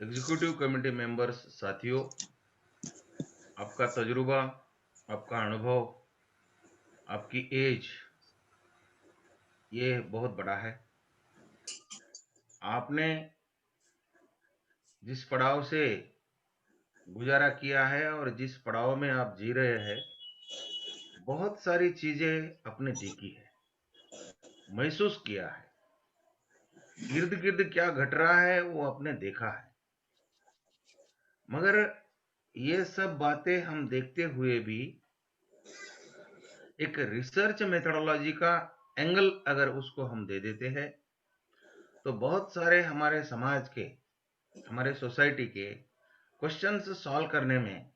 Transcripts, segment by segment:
Executive committee members साथियों, आपका तजुर्बा, आपका अनुभव, आपकी एज ये बहुत बड़ा है। आपने जिस पड़ाव से गुजारा किया है और जिस पड़ाव में आप जी रहे हैं, बहुत सारी चीजें आपने देखी है, महसूस किया है। इर्द गिर्द क्या घट रहा है वो आपने देखा है। मगर ये सब बातें हम देखते हुए भी एक रिसर्च मेथोडोलॉजी का एंगल अगर उसको हम दे देते हैं, तो बहुत सारे हमारे समाज के, हमारे सोसाइटी के क्वेश्चंस सॉल्व करने में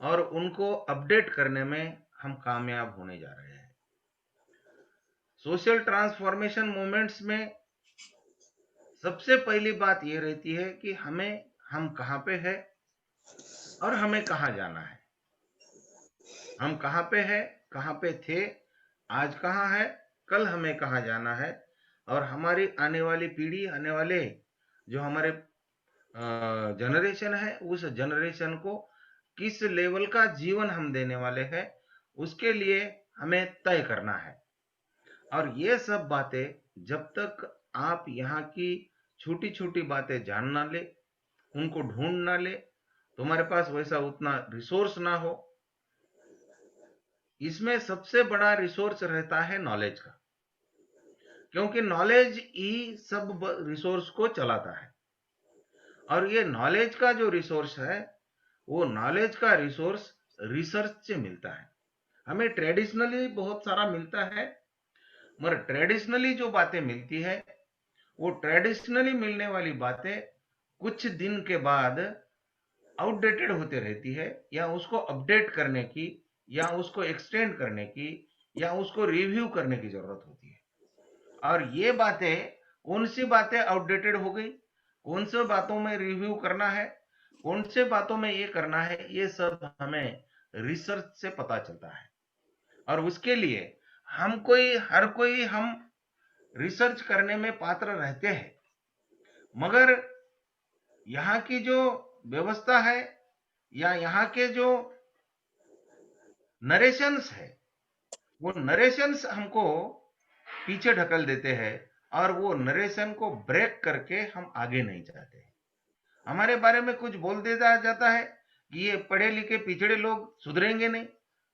और उनको अपडेट करने में हम कामयाब होने जा रहे हैं। सोशल ट्रांसफॉर्मेशन मूवमेंट्स में सबसे पहली बात ये रहती है कि हम कहाँ पे है और हमें कहाँ जाना है। हम कहाँ पे है, कहाँ पे थे, आज कहाँ है, कल हमें कहाँ जाना है, और हमारी आने वाली पीढ़ी, आने वाले जो हमारे जनरेशन है, उस जनरेशन को किस लेवल का जीवन हम देने वाले हैं, उसके लिए हमें तय करना है। और ये सब बातें जब तक आप यहाँ की छोटी छोटी बातें जान ना ले, उनको ढूंढ ना ले, तुम्हारे पास वैसा उतना रिसोर्स ना हो। इसमें सबसे बड़ा रिसोर्स रहता है नॉलेज का, क्योंकि नॉलेज ही सब रिसोर्स को चलाता है। और ये नॉलेज का जो रिसोर्स है, वो नॉलेज का रिसोर्स रिसर्च से मिलता है। हमें ट्रेडिशनली बहुत सारा मिलता है, मगर ट्रेडिशनली जो बातें मिलती है, वो ट्रेडिशनली मिलने वाली बातें कुछ दिन के बाद आउटडेटेड होते रहती है, या उसको अपडेट करने की, या उसको एक्सटेंड करने की, या उसको रिव्यू करने की जरूरत होती है। और ये बातें, कौन सी बातें आउटडेटेड हो गई, कौन से बातों में रिव्यू करना है, कौन से बातों में ये करना है, ये सब हमें रिसर्च से पता चलता है। और उसके लिए हर कोई हम रिसर्च करने में पात्र रहते हैं। मगर यहाँ की जो व्यवस्था है, या यहाँ के जो नरेशंस है, वो नरेशंस हमको पीछे ढकल देते हैं, और वो नरेशन को ब्रेक करके हम आगे नहीं जाते। हमारे बारे में कुछ बोल दिया जाता है कि ये पढ़े लिखे पिछड़े लोग सुधरेंगे नहीं,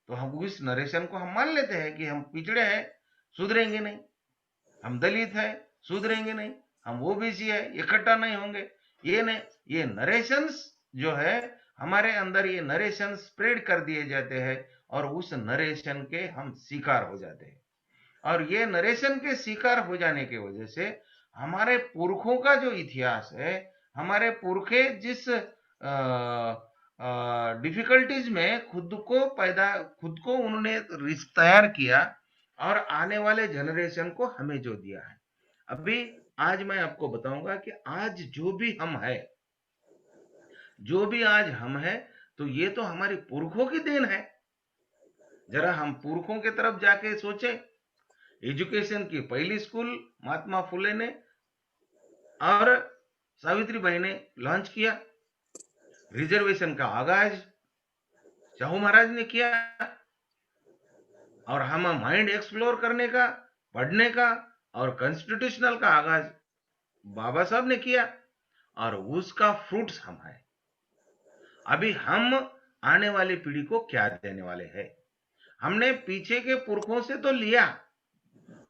तो हम उस नरेशन को हम मान लेते हैं कि हम पिछड़े हैं, सुधरेंगे नहीं। हम दलित है, सुधरेंगे नहीं। हम ओबीसी है, इकट्ठा नहीं होंगे। ये नहीं, ये नरेशंस जो है हमारे अंदर, ये नरेशन स्प्रेड कर दिए जाते हैं, और उस नरेशन के हम शिकार हो जाते हैं। और ये नरेशन के शिकार हो जाने की वजह से हमारे पुरखों का जो इतिहास है, हमारे पुरखे जिस डिफिकल्टीज में खुद को उन्होंने तैयार किया, और आने वाले जनरेशन को हमें जो दिया है। अभी आज मैं आपको बताऊंगा कि आज जो भी आज हम है, तो ये तो हमारी पुरखों की देन है। जरा हम पुरखों की तरफ जाके सोचे। एजुकेशन की पहली स्कूल महात्मा फुले ने और सावित्री बाई ने लॉन्च किया। रिजर्वेशन का आगाज चाहू महाराज ने किया, और हम माइंड एक्सप्लोर करने का, पढ़ने का और कॉन्स्टिट्यूशनल का आगाज बाबा साहब ने किया, और उसका फ्रूट्स हम है। अभी हम आने वाली पीढ़ी को क्या देने वाले हैं? हमने पीछे के पुरखों से तो लिया,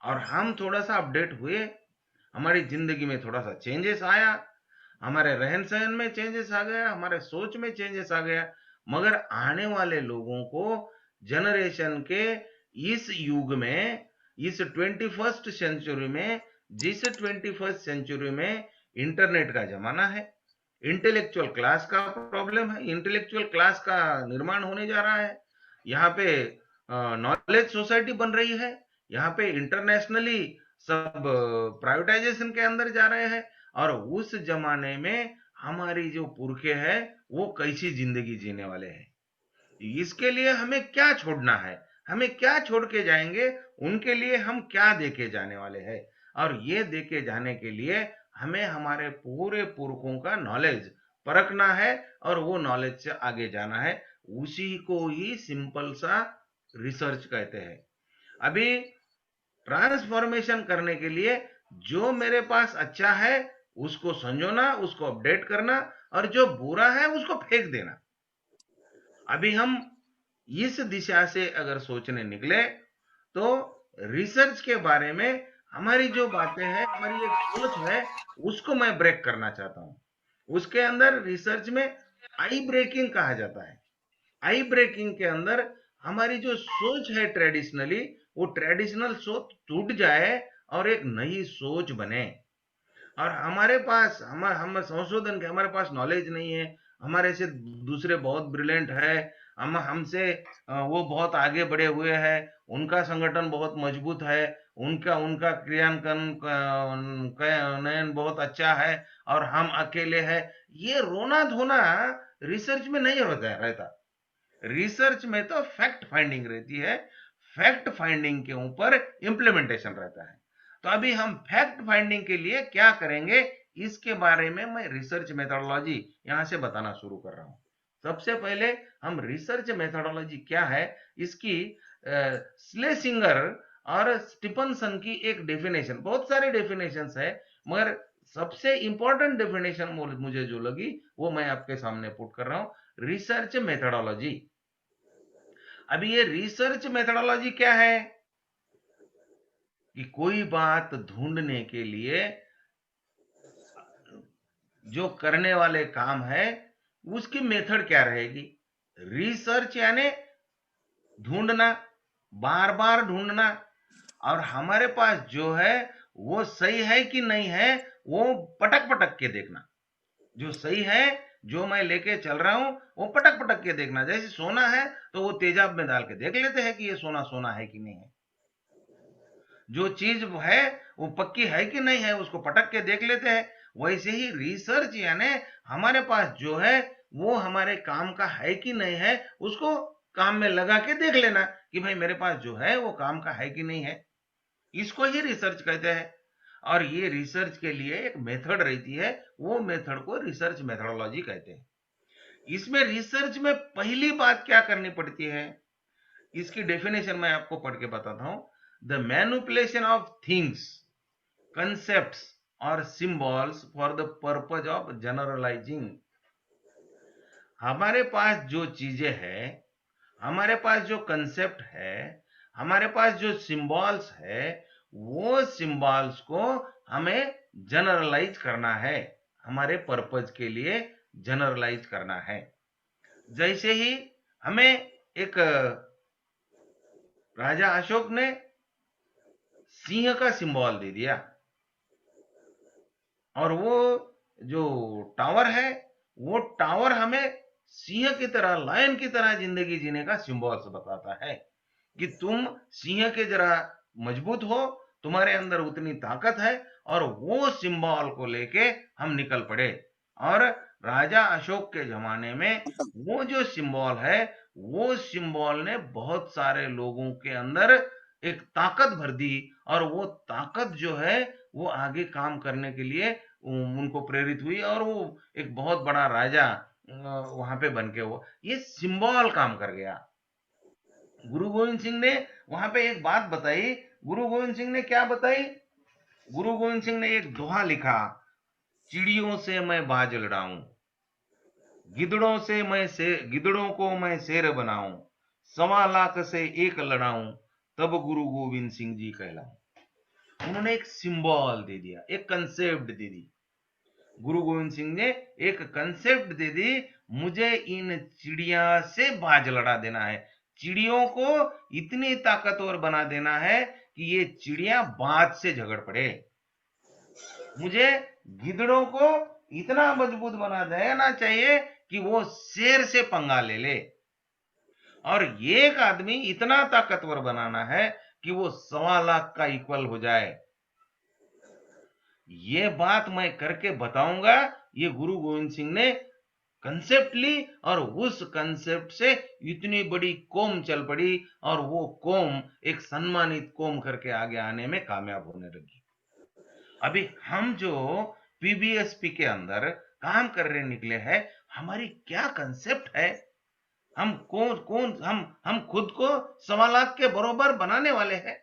और हम थोड़ा सा अपडेट हुए, हमारी जिंदगी में थोड़ा सा चेंजेस आया, हमारे रहन सहन में चेंजेस आ गया, हमारे सोच में चेंजेस आ गया। मगर आने वाले लोगों को, जनरेशन के इस युग में, इस 21st सेंचुरी में, जिस 21st सेंचुरी में इंटरनेट का जमाना है, इंटेलेक्चुअल क्लास का प्रॉब्लम है, इंटेलेक्चुअल क्लास का निर्माण होने जा रहा है। यहाँ पे नॉलेज सोसाइटी बन रही है, यहाँ पे इंटरनेशनली सब प्राइवेटाइजेशन के अंदर जा रहे हैं। और उस जमाने में हमारी जो पुरखे हैं, वो कैसी जिंदगी जीने वाले हैं, इसके लिए हमें क्या छोड़ना है, हमें क्या छोड़ के जाएंगे, उनके लिए हम क्या देके जाने वाले हैं। और ये देके जाने के लिए हमें हमारे पूरे पुरखों का नॉलेज परखना है और वो नॉलेज से आगे जाना है। उसी को ही सिंपल सा रिसर्च कहते हैं। अभी ट्रांसफॉर्मेशन करने के लिए जो मेरे पास अच्छा है उसको संजोना, उसको अपडेट करना, और जो बुरा है उसको फेंक देना। अभी हम इस दिशा से अगर सोचने निकले तो रिसर्च के बारे में हमारी जो बातें हैं, हमारी एक सोच है, उसको मैं ब्रेक करना चाहता हूं। उसके अंदर रिसर्च में आई ब्रेकिंग कहा जाता है। आई ब्रेकिंग के अंदर हमारी जो सोच है ट्रेडिशनली, वो ट्रेडिशनल सोच टूट जाए और एक नई सोच बने। और हमारे पास हम संशोधन के हमारे पास नॉलेज नहीं है, हमारे से दूसरे बहुत ब्रिलियंट है, हम हमसे वो बहुत आगे बढ़े हुए हैं, उनका संगठन बहुत मजबूत है, उनका उनका क्रियान्वयन बहुत अच्छा है, और हम अकेले हैं। ये रोना धोना रिसर्च में नहीं होता है रहता। रिसर्च में तो फैक्ट फाइंडिंग रहती है, फैक्ट फाइंडिंग के ऊपर इंप्लीमेंटेशन रहता है। तो अभी हम फैक्ट फाइंडिंग के लिए क्या करेंगे, इसके बारे में मैं रिसर्च मेथोडोलॉजी यहां से बताना शुरू कर रहा हूं। सबसे पहले हम रिसर्च मेथोडोलॉजी क्या है, इसकी स्लेसिंगर और स्टीफनसन की एक डेफिनेशन, बहुत सारे डेफिनेशंस है, मगर सबसे इंपॉर्टेंट डेफिनेशन मुझे जो लगी वो मैं आपके सामने पुट कर रहा हूं। Research methodology. अभी ये रिसर्च मेथोडोलॉजी क्या है कि कोई बात ढूंढने के लिए जो करने वाले काम है उसकी मेथड क्या रहेगी। रिसर्च यानी ढूंढना, बार बार ढूंढना, और हमारे पास जो है वो सही है कि नहीं है वो पटक पटक के देखना। जो सही है, जो मैं लेके चल रहा हूं, वो पटक पटक के देखना। जैसे सोना है तो वो तेजाब में डाल के देख लेते हैं कि ये सोना सोना है कि नहीं है। जो चीज है वो पक्की है कि नहीं है, उसको पटक के देख लेते हैं। वैसे ही रिसर्च यानी हमारे पास जो है वो हमारे काम का है कि नहीं है, उसको काम में लगा के देख लेना कि भाई मेरे पास जो है वो काम का है कि नहीं है। इसको ही रिसर्च कहते हैं। और ये रिसर्च के लिए एक मेथड रहती है, वो मेथड को रिसर्च मेथोडोलॉजी कहते हैं। इसमें रिसर्च में पहली बात क्या करनी पड़ती है, इसकी डेफिनेशन मैं आपको पढ़ के बताता हूं। The manipulation of things, concepts or symbols for the purpose of generalizing। हमारे पास जो चीजें हैं, हमारे पास जो कंसेप्ट है, हमारे पास जो सिंबल्स है, वो सिंबल्स को हमें जनरलाइज करना है, हमारे पर्पज के लिए जनरलाइज करना है। जैसे ही हमें एक राजा अशोक ने सिंह का सिंबल दे दिया, और वो जो टावर है, वो टावर हमें सिंह की तरह, लायन की तरह जिंदगी जीने का सिंबल बताता है कि तुम सिंह के जरा मजबूत हो, तुम्हारे अंदर उतनी ताकत है। और वो सिंबल को लेके हम निकल पड़े। और राजा अशोक के जमाने में वो जो सिंबल है, वो सिंबल ने बहुत सारे लोगों के अंदर एक ताकत भर दी, और वो ताकत जो है वो आगे काम करने के लिए उनको प्रेरित हुई, और वो एक बहुत बड़ा राजा वहां पे बन के वो ये सिंबल काम कर गया। गुरु गोविंद सिंह ने वहां पे एक बात बताई। गुरु गोविंद सिंह ने क्या बताई? गुरु गोविंद सिंह ने एक दोहा लिखा, चिड़ियों से मैं बाज लड़ाऊं, गिदड़ों को मैं शेर बनाऊं, 1.25 लाख से एक लड़ाऊं, तब गुरु गोविंद सिंह जी कहलाऊं। उन्होंने एक सिंबल दे दिया, एक कंसेप्ट दे दी। गुरु गोविंद सिंह ने एक कंसेप्ट दे दी, मुझे इन चिड़िया से बाज लड़ा देना है, चिड़ियों को इतनी ताकतवर बना देना है कि ये चिड़िया बाज से झगड़ पड़े। मुझे गिदड़ों को इतना मजबूत बना देना चाहिए कि वो शेर से पंगा ले ले, और एक आदमी इतना ताकतवर बनाना है कि वो 1.25 लाख का इक्वल हो जाए। ये बात मैं करके बताऊंगा। ये गुरु गोविंद सिंह ने कंसेप्ट ली, और उस कंसेप्ट से इतनी बड़ी कौम चल पड़ी, और वो कौम एक सम्मानित कौम करके आगे आने में कामयाब होने लगी। अभी हम जो पीबीएसपी के अंदर काम करने निकले हैं, हमारी क्या कंसेप्ट है, हम कौन कौन हम खुद को 1.25 लाख के बराबर बनाने वाले हैं।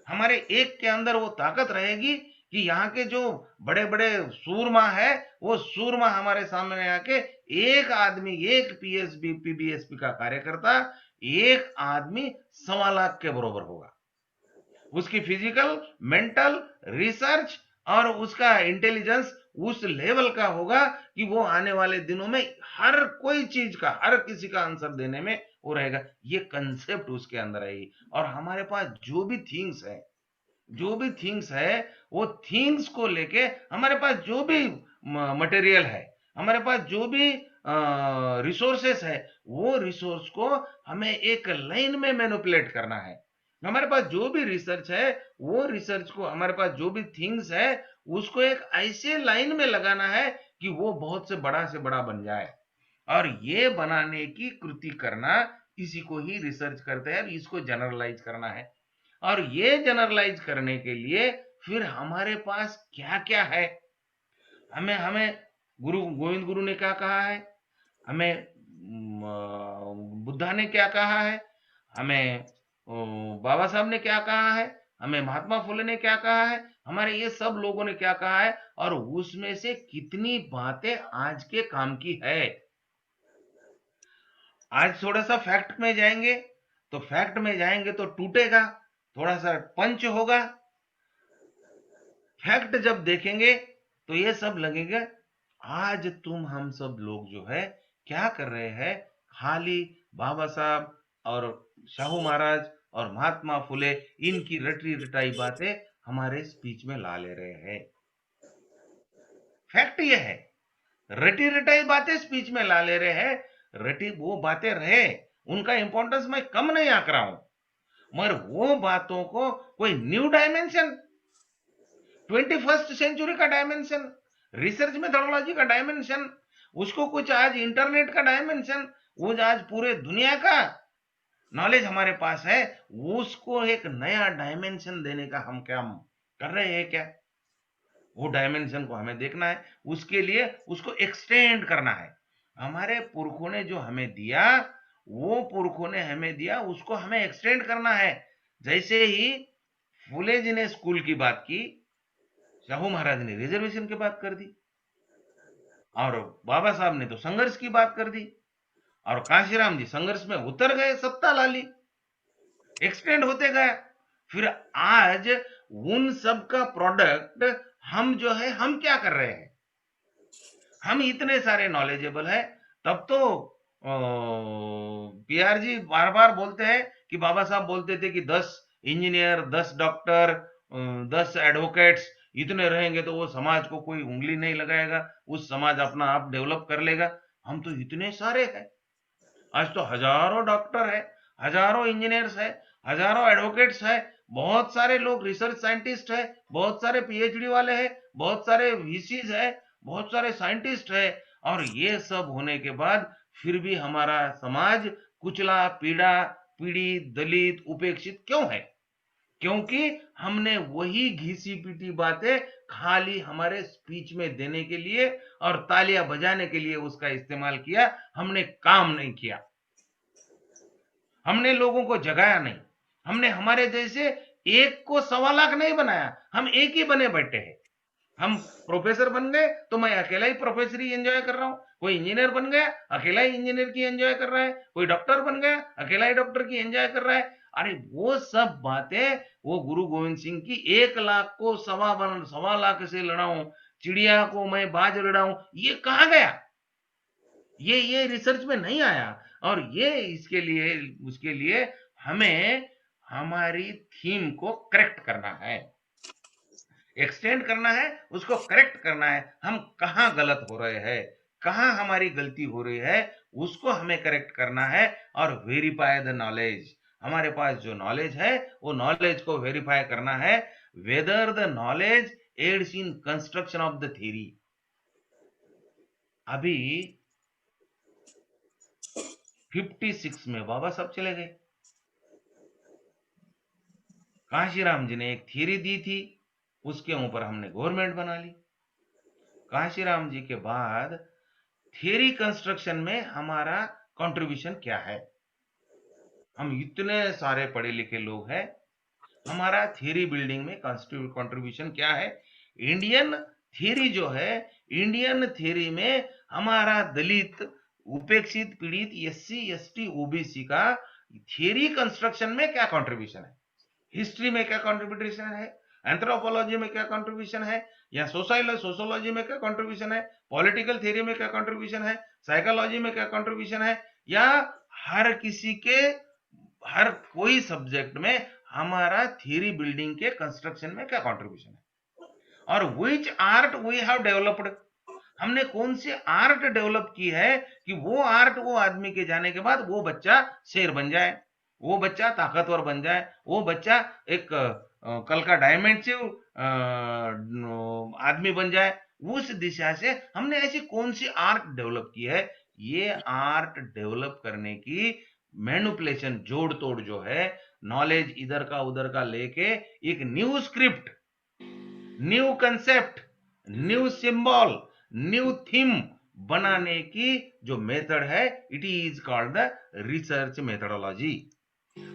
हमारे एक के अंदर वो ताकत रहेगी कि यहाँ के जो बड़े बड़े सूरमा है, वो सूरमा हमारे सामने आके एक आदमी, एक पीएसबी पीबीएसपी का कार्यकर्ता, एक आदमी 1.25 लाख के बराबर होगा। उसकी फिजिकल, मेंटल, रिसर्च और उसका इंटेलिजेंस उस लेवल का होगा कि वो आने वाले दिनों में हर कोई चीज का, हर किसी का आंसर देने में वो रहेगा। ये कंसेप्ट उसके अंदर है। और हमारे पास जो भी थिंग्स है, वो थिंग्स को लेके हमारे पास जो भी मटेरियल है, हमारे पास जो भी रिसोर्सेस है, वो रिसोर्स को हमें एक लाइन में मैनिपुलेट करना है। हमारे पास जो भी रिसर्च है, वो रिसर्च को, हमारे पास जो भी थिंग्स है, उसको एक ऐसे लाइन में लगाना है कि वो बहुत से बड़ा बन जाए। और ये बनाने की कृति करना, इसी को ही रिसर्च करते हैं, इसको जनरलाइज करना है। और ये जनरलाइज करने के लिए फिर हमारे पास क्या क्या है, हमें हमें गुरु गोविंद गुरु ने क्या कहा है, हमें बुद्धा ने क्या कहा है, हमें बाबा साहब ने क्या कहा है, हमें महात्मा फुले ने क्या कहा है, हमारे ये सब लोगों ने क्या कहा है, और उसमें से कितनी बातें आज के काम की है। आज थोड़ा सा फैक्ट में जाएंगे, तो फैक्ट में जाएंगे तो टूटेगा, थोड़ा सा पंच होगा। फैक्ट जब देखेंगे तो ये सब लगेगा आज तुम हम सब लोग जो है क्या कर रहे हैं, खाली बाबा साहब और शाहू महाराज और महात्मा फुले, इनकी रटी रटाई बातें हमारे स्पीच में ला ले रहे हैं। फैक्ट ये है, रटी रटाई बातें स्पीच में ला ले रहे हैं। रटी वो बातें रहे, उनका इंपॉर्टेंस मैं कम नहीं आंक रहा हूं, मगर वो बातों को कोई न्यू डायमेंशन, 21st सेंचुरी का डायमेंशन, रिसर्च मेथोडोलॉजी का डायमेंशन, उसको कुछ आज इंटरनेट का डायमेंशन, वो आज पूरे दुनिया का नॉलेज हमारे पास है, उसको एक नया डायमेंशन देने का हम क्या कर रहे हैं क्या? वो डायमेंशन को हमें देखना है, उसके लिए उसको एक्सटेंड करना है। हमारे पुरखों ने जो हमें दिया, वो पुरखों ने हमें दिया, उसको हमें एक्सटेंड करना है। जैसे ही फुले जी ने स्कूल की बात की, शाहू महाराज ने रिजर्वेशन की बात कर दी, और बाबा साहब ने तो संघर्ष की बात कर दी, और काशीराम जी संघर्ष में उतर गए, सत्ता ला ली, एक्सटेंड होते गए। फिर आज उन सब का प्रोडक्ट हम जो है, हम क्या कर रहे हैं, हम इतने सारे नॉलेजेबल है। तब तो पीआर जी बार बार बोलते हैं कि बाबा साहब बोलते थे कि 10 इंजीनियर, 10 डॉक्टर, 10 एडवोकेट्स इतने रहेंगे तो वो समाज को कोई उंगली नहीं लगाएगा, उस समाज अपना आप डेवलप कर लेगा। हम तो इतने सारे हैं, आज तो हजारों डॉक्टर है, हजारों इंजीनियर्स है, हजारों एडवोकेट्स है, बहुत सारे लोग रिसर्च साइंटिस्ट है, बहुत सारे पीएचडी वाले हैं, बहुत सारे वीसीज है, बहुत सारे साइंटिस्ट है। और ये सब होने के बाद फिर भी हमारा समाज कुचला, पीड़ा, पीड़ित, दलित, उपेक्षित क्यों है? क्योंकि हमने वही घिसी पीटी बातें खाली हमारे स्पीच में देने के लिए और तालियां बजाने के लिए उसका इस्तेमाल किया, हमने काम नहीं किया, हमने लोगों को जगाया नहीं, हमने हमारे जैसे एक को 1.25 लाख नहीं बनाया, हम एक ही बने बैठे हैं। हम प्रोफेसर बन गए तो मैं अकेला ही प्रोफेसरी एंजॉय कर रहा हूं, कोई इंजीनियर बन गया अकेला ही इंजीनियर की एंजॉय कर रहा है, कोई डॉक्टर बन गया अकेला ही डॉक्टर की एंजॉय कर रहा है। अरे वो सब बातें, वो गुरु गोविंद सिंह की 1 लाख को 1.25 लाख से लड़ाऊं, चिड़िया को मैं बाज लड़ाऊं, ये कहा गया? ये रिसर्च में नहीं आया। और ये इसके लिए, उसके लिए हमें हमारी थीम को करेक्ट करना है, एक्सटेंड करना है, उसको करेक्ट करना है। हम कहाँ गलत हो रहे हैं, कहाँ हमारी गलती हो रही है, उसको हमें करेक्ट करना है। और वेरीफाई द नॉलेज, हमारे पास जो नॉलेज है वो नॉलेज को वेरीफाई करना है, whether the knowledge aids in construction of the theory. अभी 56 में बाबा साहब चले गए, काशीराम जी ने एक थ्योरी दी थी, उसके ऊपर हमने गवर्नमेंट बना ली। काशीराम जी के बाद थियरी कंस्ट्रक्शन में हमारा कंट्रीब्यूशन क्या है? हम इतने सारे पढ़े लिखे लोग हैं, हमारा थियरी बिल्डिंग में कंट्रीब्यूशन क्या है? इंडियन थियरी जो है, इंडियन थियरी में हमारा दलित, उपेक्षित, पीड़ित, एससी, एसटी, ओबीसी का थियरी कंस्ट्रक्शन में क्या कंट्रीब्यूशन है? हिस्ट्री में क्या कंट्रीब्यूशन है? एंथ्रोपोलॉजी में क्या कंट्रीब्यूशन है? या सोशोलॉजी में क्या कंट्रीब्यूशन है? पॉलिटिकल थियरी में क्या कंट्रीब्यूशन है? साइकोलॉजी में क्या कंट्रीब्यूशन है? या हर किसी के हर कोई सब्जेक्ट में हमारा थियरी बिल्डिंग के कंस्ट्रक्शन में क्या कंट्रीब्यूशन है? और which art we have developed, हमने कौन सी आर्ट डेवलप की है कि वो आर्ट वो आदमी के जाने के बाद वो बच्चा शेर बन जाए, वो बच्चा ताकतवर बन जाए, वो बच्चा एक कल का डायमेंसिव आदमी बन जाए। उस दिशा से हमने ऐसी कौन सी आर्ट डेवलप की है? ये आर्ट डेवलप करने की मैनिपुलेशन, जोड़ तोड़ जो है, नॉलेज इधर का उधर का लेके एक new script, new concept, new symbol, new theme बनाने की जो मेथड है, it is called the research methodology.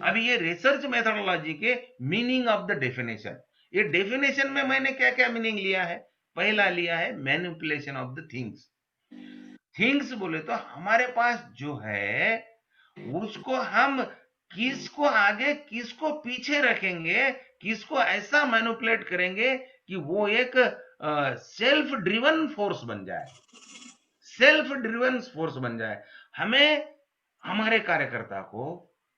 अभी ये रिसर्च मेथडोलॉजी के मीनिंग ऑफ द डेफिनेशन, ये डेफिनेशन में मैंने क्या क्या मीनिंग लिया है? पहला लिया है manipulation of the things. Things बोले तो हमारे पास जो है उसको हम किसको आगे किसको पीछे रखेंगे, किसको ऐसा मैनिपुलेट करेंगे कि वो एक सेल्फ ड्रिवन फोर्स बन जाए, सेल्फ ड्रिवन फोर्स बन जाए। हमें हमारे कार्यकर्ता को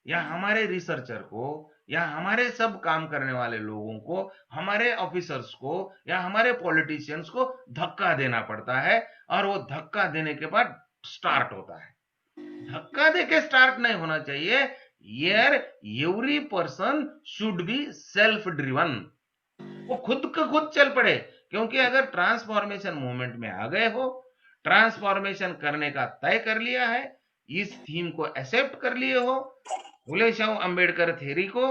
या हमारे रिसर्चर को या हमारे सब काम करने वाले लोगों को, हमारे ऑफिसर्स को या हमारे पॉलिटिशियंस को धक्का देना पड़ता है, और वो धक्का देने के बाद स्टार्ट होता है। धक्का देके स्टार्ट नहीं होना चाहिए। यार, every person should be self driven, वो खुद का खुद चल पड़े। क्योंकि अगर ट्रांसफॉर्मेशन मूवमेंट में आ गए हो, ट्रांसफॉर्मेशन करने का तय कर लिया है, इस थीम को एक्सेप्ट कर लिए हो, फुले शाह अंबेडकर थ्योरी को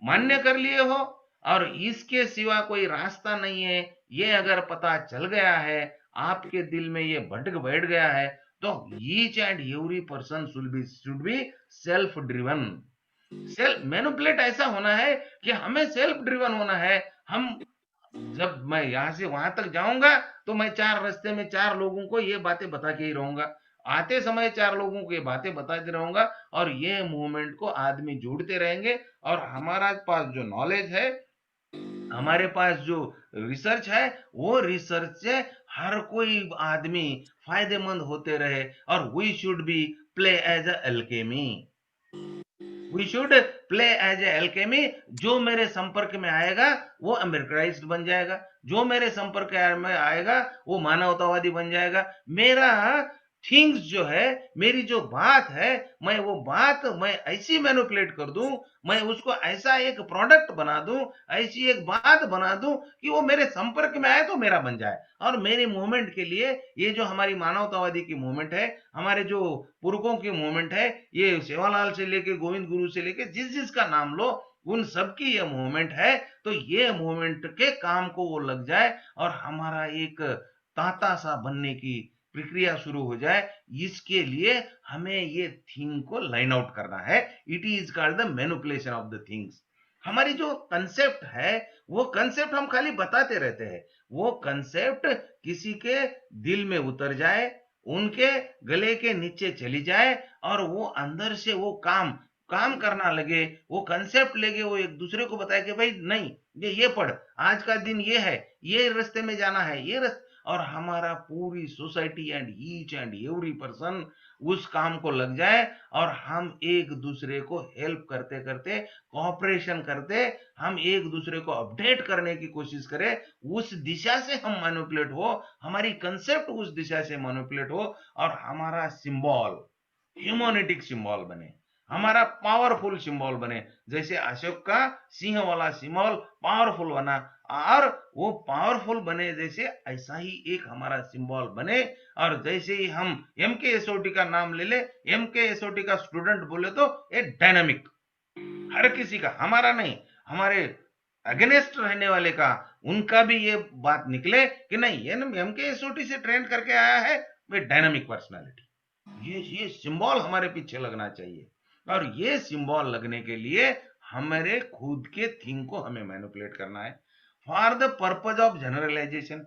मान्य कर लिए हो, और इसके सिवा कोई रास्ता नहीं है, ये अगर पता चल गया है, आपके दिल में ये भटक बैठ गया है, तो each and every person should be self driven. Self manipulate ऐसा होना है कि हमें सेल्फ ड्रिवन होना है। हम जब मैं यहाँ से वहां तक जाऊंगा तो मैं चार रास्ते में चार लोगों को ये बातें बता के ही रहूंगा, आते समय चार लोगों को ये बातें बताते रहूंगा, और ये मूवमेंट को आदमी जोड़ते रहेंगे। और हमारा पास जो नॉलेज है, हमारे पास जो रिसर्च है, वो रिसर्च से हर कोई आदमी फायदेमंद होते रहे। और we should be play as a alchemy, we should play as a alchemy. जो मेरे संपर्क में आएगा वो अमेरिकनाइज्ड बन जाएगा, जो मेरे संपर्क में आएगा वो मानवतावादी बन जाएगा। मेरा थिंग्स जो है, मेरी जो बात है, मैं वो बात मैं ऐसी मैनिपुलेट कर दूं, मैं उसको ऐसा एक प्रोडक्ट बना दूं, ऐसी एक बात बना दूं कि वो मेरे संपर्क में आए तो मेरा बन जाए। और मेरी मूवमेंट के लिए, ये जो हमारी मानवतावादी की मूवमेंट है, हमारे जो पुरखों की मूवमेंट है, ये सेवालाल से लेके गोविंद गुरु से लेके जिस जिसका नाम लो, उन सबकी ये मूवमेंट है। तो ये मूवमेंट के काम को वो लग जाए और हमारा एक तांता सा बनने की प्रक्रिया शुरू हो जाए। इसके लिए हमें ये थिंग को लाइन आउट करना है। It is called the manipulation of the things. हमारी जो कंसेप्ट है, वो कंसेप्ट हम खाली बताते रहते हैं, वो कंसेप्ट किसी के दिल में उतर जाए, उनके गले के नीचे चली जाए, और वो अंदर से वो काम काम करना लगे, वो कंसेप्ट लेके वो एक दूसरे को बताए कि भाई नहीं, ये पढ़, आज का दिन ये है, ये रास्ते में जाना है, ये रास्ते। और हमारा पूरी society and each and every person उस काम को लग जाए, और हम एक दूसरे को हेल्प करते करते, कोऑपरेशन करते, हम एक दूसरे को अपडेट करने की कोशिश करें। उस दिशा से हम मैनिपुलेट हो, हमारी कंसेप्ट उस दिशा से मैनिपुलेट हो, और हमारा सिंबल ह्यूमैनिटिक सिंबल बने, हमारा पावरफुल सिंबल बने। जैसे अशोक का सिंह वाला सिंबल पावरफुल बना, और वो पावरफुल बने, जैसे ऐसा ही एक हमारा सिंबल बने। और जैसे ही हम एम के एसओटी का नाम ले ले, एम के एसओटी का स्टूडेंट बोले तो एक डायनामिक, हर किसी का, हमारा नहीं, हमारे अगेंस्ट रहने वाले का, उनका भी ये बात निकले कि नहीं, ये MK SOT से ट्रेन करके आया है, वे डायनामिक पर्सनालिटी। ये सिंबल हमारे पीछे लगना चाहिए, और ये सिंबल लगने के लिए हमारे खुद के थिंग को हमें मैनिपुलेट करना है for the purpose of generalisation.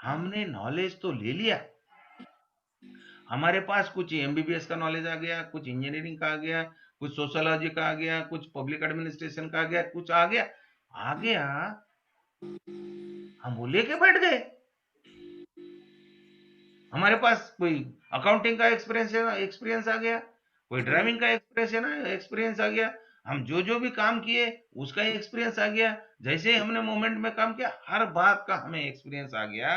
हमने नॉलेज तो ले लिया, हमारे पास कुछ MBBS का नॉलेज आ गया, कुछ इंजीनियरिंग का आ गया, कुछ सोशियोलॉजी का आ गया, कुछ पब्लिक एडमिनिस्ट्रेशन का आ गया, कुछ आ गया, हम वो लेके बैठ गए। हमारे पास कोई अकाउंटिंग का एक्सपीरियंस आ गया, कोई ड्राइविंग का एक्सपीरियंस आ गया, हम जो जो भी काम किए उसका एक्सपीरियंस आ गया, जैसे ही हमने मोमेंट में काम किया हर बात का हमें एक्सपीरियंस आ गया।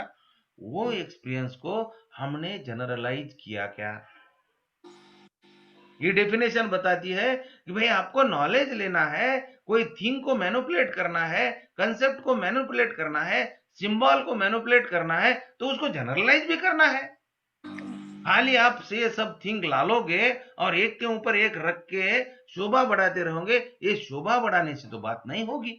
वो एक्सपीरियंस को हमने जनरलाइज किया क्या? ये डेफिनेशन बताती है कि भाई आपको नॉलेज लेना है, कोई थिंग को मैनिपुलेट करना है, कंसेप्ट को मैनिपुलेट करना है, सिंबल को मैनिपुलेट करना है, तो उसको जनरलाइज भी करना है। खाली आप से ये सब थिंग ला लोगे और एक के ऊपर एक रख के शोभा बढ़ाते रहोगे, ये शोभा बढ़ाने से तो बात नहीं होगी।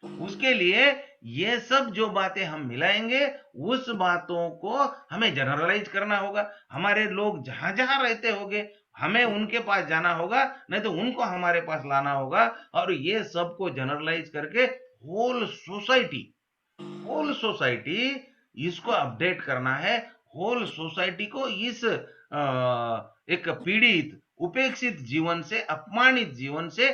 उसके लिए ये सब जो बातें हम मिलाएंगे, उस बातों को हमें जनरलाइज करना होगा। हमारे लोग जहां जहां रहते होंगे, हमें उनके पास जाना होगा, नहीं तो उनको हमारे पास लाना होगा, और ये सबको जनरलाइज करके होल सोसाइटी इसको अपडेट करना है। होल सोसाइटी को इस एक पीड़ित, उपेक्षित जीवन से, अपमानित जीवन से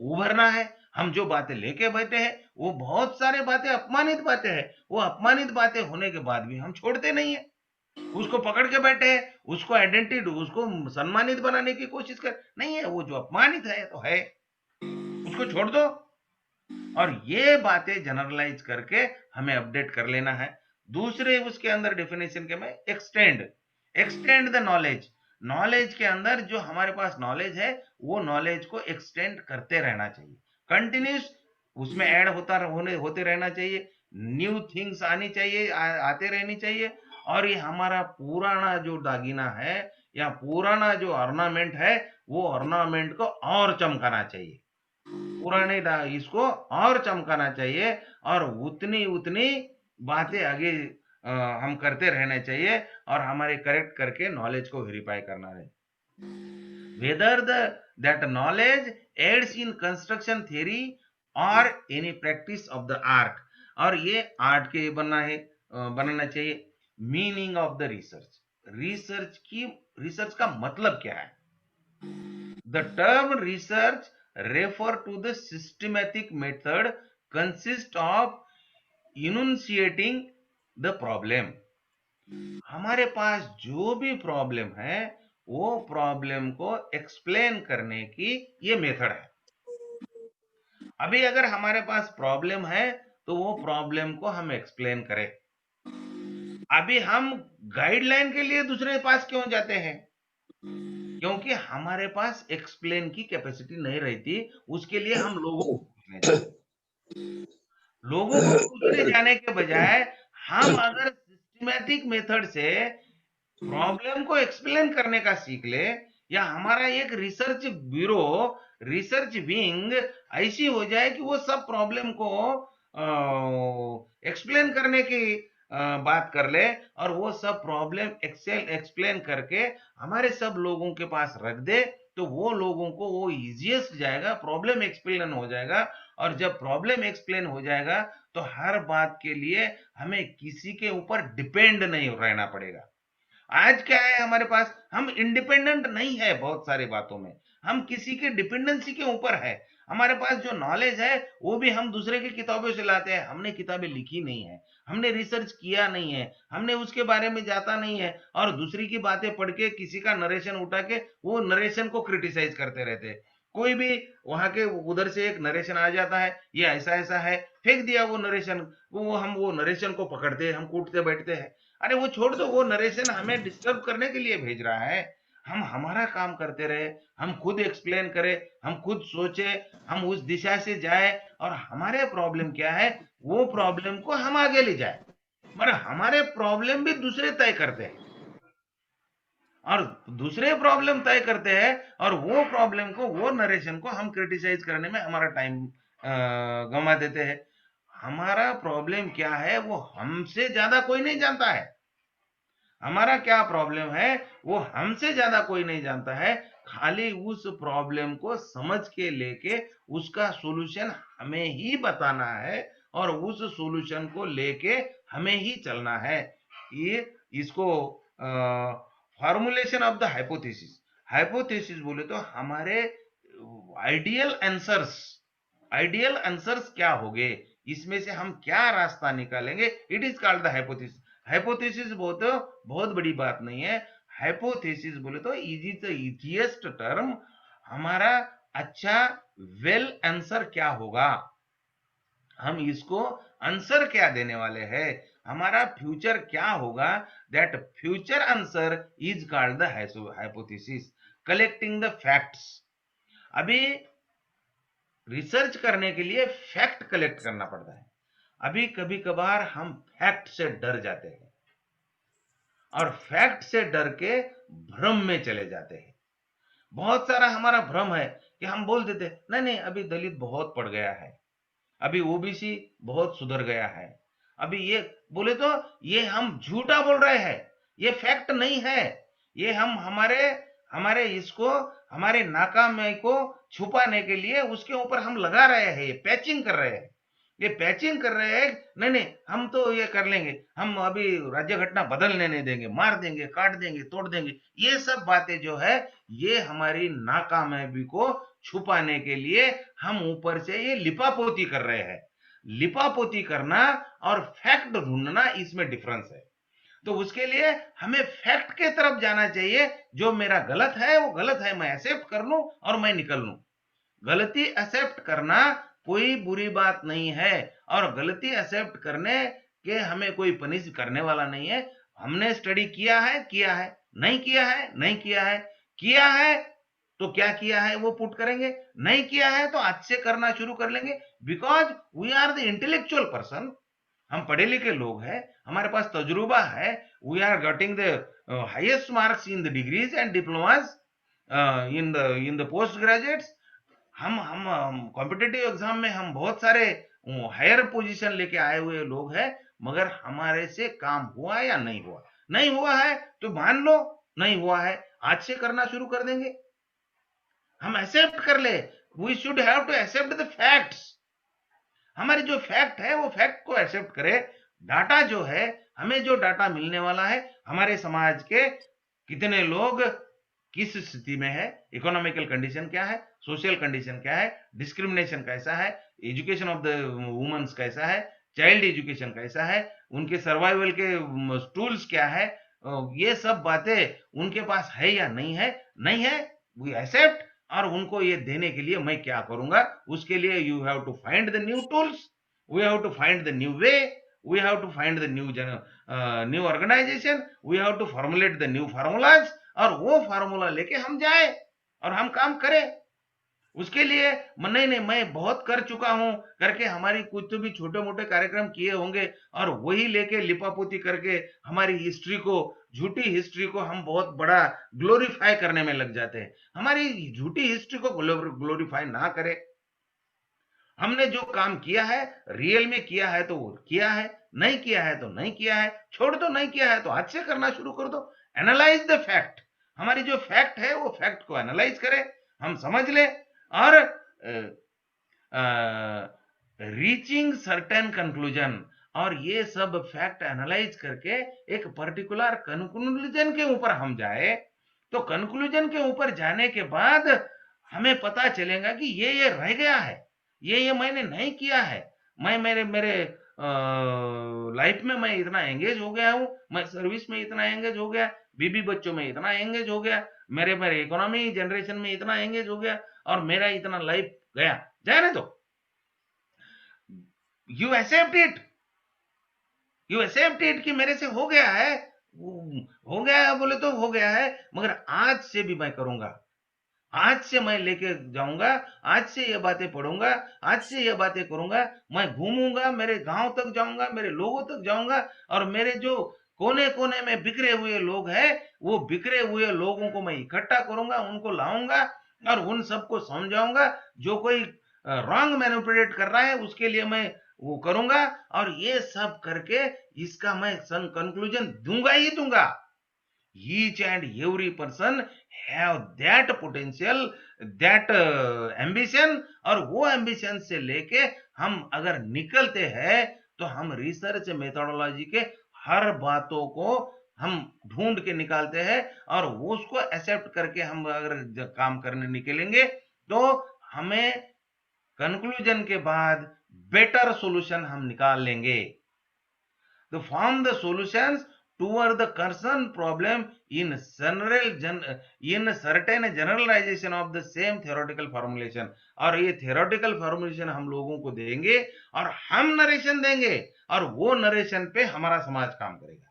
उभरना है। हम जो बातें लेके बैठे हैं वो बहुत सारे बातें अपमानित बातें हैं, वो अपमानित बातें होने के बाद भी हम छोड़ते नहीं है, उसको पकड़ के बैठे हैं, उसको आइडेंटिटी, उसको सम्मानित बनाने की कोशिश कर नहीं है। वो जो अपमानित है तो है, उसको छोड़ दो, और ये बातें जनरलाइज करके हमें अपडेट कर लेना है। दूसरे उसके अंदर डेफिनेशन के में एक्सटेंड द नॉलेज। नॉलेज के अंदर जो हमारे पास नॉलेज है, वो नॉलेज को एक्सटेंड करते रहना चाहिए, कंटिन्यूस उसमें ऐड होते रहना चाहिए, न्यू थिंग्स आनी चाहिए, आते रहनी चाहिए। और ये हमारा पुराना जो दागिना है या पुराना जो ऑर्नामेंट है, वो ऑर्नामेंट को और चमकाना चाहिए, पुराने इसको और चमकाना चाहिए, और उतनी उतनी बातें आगे हम करते रहने चाहिए, और हमारे करेक्ट करके नॉलेज को वेरीफाई करना है, whether that knowledge aids in construction theory और any practice of the art. और ये आर्ट के बनाना चाहिए। मीनिंग ऑफ द रिसर्च का मतलब क्या है? The term research refer to the systematic method consist of enunciating the problem। हमारे पास जो भी प्रॉब्लम है, वो प्रॉब्लम को एक्सप्लेन करने की ये मेथड है। अभी अगर हमारे पास प्रॉब्लम है तो वो प्रॉब्लम को हम एक्सप्लेन करें। अभी हम गाइडलाइन के लिए दूसरे के पास क्यों जाते हैं? क्योंकि हमारे पास एक्सप्लेन की कैपेसिटी नहीं रहती, उसके लिए हम लोगों को पूछने जाते। लोगों को पूछने जाने के बजाय हम अगर सिस्टमैटिक मेथड से प्रॉब्लम को एक्सप्लेन करने का सीख ले, या हमारा एक रिसर्च विंग ऐसी हो जाए कि वो सब प्रॉब्लम को एक्सप्लेन करने की बात कर ले, और वो सब प्रॉब्लम एक्सप्लेन करके हमारे सब लोगों के पास रख दे, तो वो लोगों को वो इजीएस्ट जाएगा, प्रॉब्लम एक्सप्लेन हो जाएगा। और जब प्रॉब्लम एक्सप्लेन हो जाएगा तो हर बात के लिए हमें किसी के ऊपर डिपेंड नहीं रहना पड़ेगा। आज क्या है हमारे पास, हम इंडिपेंडेंट नहीं है बहुत सारी बातों में, हम किसी के डिपेंडेंसी के ऊपर है। हमारे पास जो नॉलेज है वो भी हम दूसरे की किताबों से लाते हैं, हमने किताबें लिखी नहीं है, हमने रिसर्च किया नहीं है, हमने उसके बारे में जाता नहीं है, और दूसरी की बातें पढ़ के किसी का नरेशन उठा के वो नरेशन को क्रिटिसाइज करते रहते हैं। कोई भी वहां के उधर से एक नरेशन आ जाता है, ये ऐसा ऐसा है, फेंक दिया वो नरेशन, हम वो नरेशन को पकड़ते हैं, हम कूटते बैठते हैं। अरे वो छोड़ दो, वो नरेशन हमें डिस्टर्ब करने के लिए भेज रहा है। हम हमारा काम करते रहे, हम खुद एक्सप्लेन करें, हम खुद सोचे, हम उस दिशा से जाए, और हमारे प्रॉब्लम क्या है वो प्रॉब्लम को हम आगे ले जाए। मगर हमारे प्रॉब्लम भी दूसरे तय करते हैं, और दूसरे प्रॉब्लम तय करते हैं, और वो प्रॉब्लम को, वो नरेशन को हम क्रिटिसाइज करने में हमारा टाइम गंवा देते हैं। हमारा प्रॉब्लम क्या है वो हमसे ज्यादा कोई नहीं जानता है। हमारा क्या प्रॉब्लम है वो हमसे ज्यादा कोई नहीं जानता है। खाली उस प्रॉब्लम को समझ के लेके उसका सॉल्यूशन हमें ही बताना है और उस सॉल्यूशन को लेके हमें ही चलना है। ये इसको formulation of the hypothesis. Hypothesis बोले तो हमारे आइडियल आंसर्स, आइडियल आंसर्स क्या होंगे, इसमें से हम क्या रास्ता निकालेंगे, it is called the hypothesis. Hypothesis बहुत बहुत बड़ी बात नहीं है। हाइपोथेसिस बोले तो is is the easiest term. हमारा अच्छा वेल आंसर क्या होगा, हम इसको आंसर क्या देने वाले हैं, हमारा फ्यूचर क्या होगा, that future answer is called the hypothesis. Collecting the facts. अभी रिसर्च करने के लिए फैक्ट कलेक्ट करना पड़ता है। अभी कभी कभार हम फैक्ट से डर जाते हैं और फैक्ट से डर के भ्रम में चले जाते हैं। बहुत सारा हमारा भ्रम है कि हम बोल देते नहीं नहीं अभी दलित बहुत पड़ गया है, अभी ओबीसी बहुत सुधर गया है, अभी ये बोले तो ये हम झूठा बोल रहे हैं, ये फैक्ट नहीं है। ये हम हमारे हमारे इसको हमारे नाकामी को छुपाने के लिए उसके ऊपर हम लगा रहे हैं, ये पैचिंग कर रहे हैं, ये पैचिंग कर रहे हैं। नहीं नहीं हम तो ये कर लेंगे, हम अभी राज्य घटना बदलने नहीं देंगे, मार देंगे, काट देंगे, तोड़ देंगे। ये सब बातें जो है ये हमारी नाकामयाबी को छुपाने के लिए हम ऊपर से ये लिपापोती कर रहे हैं। लिपापोती करना और फैक्ट ढूंढना इसमें डिफरेंस है। तो उसके लिए हमें फैक्ट के तरफ जाना चाहिए। जो मेरा गलत है वो गलत है, मैं एक्सेप्ट कर लूं और मैं निकल लूं। गलती एक्सेप्ट करना कोई बुरी बात नहीं है और गलती एक्सेप्ट करने के हमें कोई पनिश करने वाला नहीं है। हमने स्टडी किया है, नहीं किया है, नहीं किया है, किया है तो क्या किया है वो पुट करेंगे, नहीं किया है तो आज से करना शुरू कर लेंगे। Because we are the intellectual person, हम पढ़े लिखे लोग हैं, हमारे पास तजुर्बा है। We are getting the highest marks in the degrees and diplomas in the post graduates. हम कॉम्पिटेटिव एग्जाम में हम बहुत सारे हायर पोजीशन लेके आए हुए लोग हैं, मगर हमारे से काम हुआ या नहीं हुआ, नहीं हुआ है तो मान लो नहीं हुआ है, आज से करना शुरू कर देंगे। हम एक्सेप्ट कर ले, we should have to accept the facts. हमारी जो फैक्ट है वो फैक्ट को एक्सेप्ट करे। डाटा जो है, हमें जो डाटा मिलने वाला है, हमारे समाज के कितने लोग किस स्थिति में है, इकोनॉमिकल कंडीशन क्या है, सोशल कंडीशन क्या है, डिस्क्रिमिनेशन कैसा है, एजुकेशन ऑफ द वुमेन्स कैसा है, चाइल्ड एजुकेशन कैसा है, उनके सर्वाइवल के टूल्स क्या है, ये सब बातें उनके पास है या नहीं है, नहीं है वी एक्सेप्ट। और उनको ये देने के लिए मैं क्या करूंगा, उसके लिए you have to find the new tools, we have to find the new way, we have to find the new organization, we have to formulate the new formulas और वो फार्मूला लेके हम जाए और हम काम करें। उसके लिए नहीं नहीं मैं बहुत कर चुका हूं करके हमारी कुछ तो भी छोटे मोटे कार्यक्रम किए होंगे और वही लेके लिपापोती करके हमारी हिस्ट्री को, झूठी हिस्ट्री को हम बहुत बड़ा ग्लोरीफाई करने में लग जाते हैं। हमारी झूठी हिस्ट्री को ग्लोरीफाई ना करें। हमने जो काम किया है रियल में किया है तो किया है, नहीं किया है तो नहीं किया है, छोड़ दो, नहीं किया है तो आज से करना शुरू कर दो। Analyse the fact. हमारी जो फैक्ट है वो फैक्ट को एनालाइज करें, हम समझ ले और रीचिंग सर्टेन कंक्लूजन। और ये सब फैक्ट एनालाइज करके एक पर्टिकुलर कंक्लूजन के ऊपर हम जाए। तो कंक्लूजन के ऊपर जाने के बाद हमें पता चलेगा कि ये रह गया है, ये मैंने नहीं किया है। मैं मेरे मेरे लाइफ में मैं इतना एंगेज हो गया हूँ, मैं सर्विस में इतना एंगेज हो गया, बीबी बच्चों में इतना एंगेज हो गया, मेरे मेरे इकोनॉमी जनरेशन में इतना एंगेज हो गया और मेरा इतना लाइफ गया। जाने दो, you accept it, you accept it कि मेरे से हो गया है, हो गया है बोले तो हो गया है, मगर आज से भी मैं करूंगा, आज से मैं लेके जाऊंगा, आज से ये बातें पढ़ूंगा, आज से ये बातें करूंगा। मैं घूमूंगा, मेरे गांव तक जाऊंगा, मेरे लोगों तक जाऊंगा और मेरे जो कोने कोने में बिखरे हुए लोग हैं वो बिखरे हुए लोगों को मैं इकट्ठा करूंगा, उनको लाऊंगा और उन सबको समझाऊंगा। जो कोई रॉन्ग मैनिपुलेट कर रहा है उसके लिए मैं वो करूंगा, और ये सब करके इसका मैं कंक्लूजन दूंगा ही दूंगा। Each and every person have that potential, that ambition, और वो ambition से लेके हम अगर निकलते हैं तो हम रिसर्च मेथोडोलॉजी के हर बातों को हम ढूंढ के निकालते हैं, और उसको एक्सेप्ट करके हम अगर काम करने निकलेंगे तो हमें कंक्लूजन के बाद बेटर सॉल्यूशन हम निकाल लेंगे। to form the solutions toward the concerned problem in certain generalization of the same theoretical formulation। और ये theoretical formulation हम लोगों को देंगे और हम नरेशन देंगे, और वो नरेशन पे हमारा समाज काम करेगा।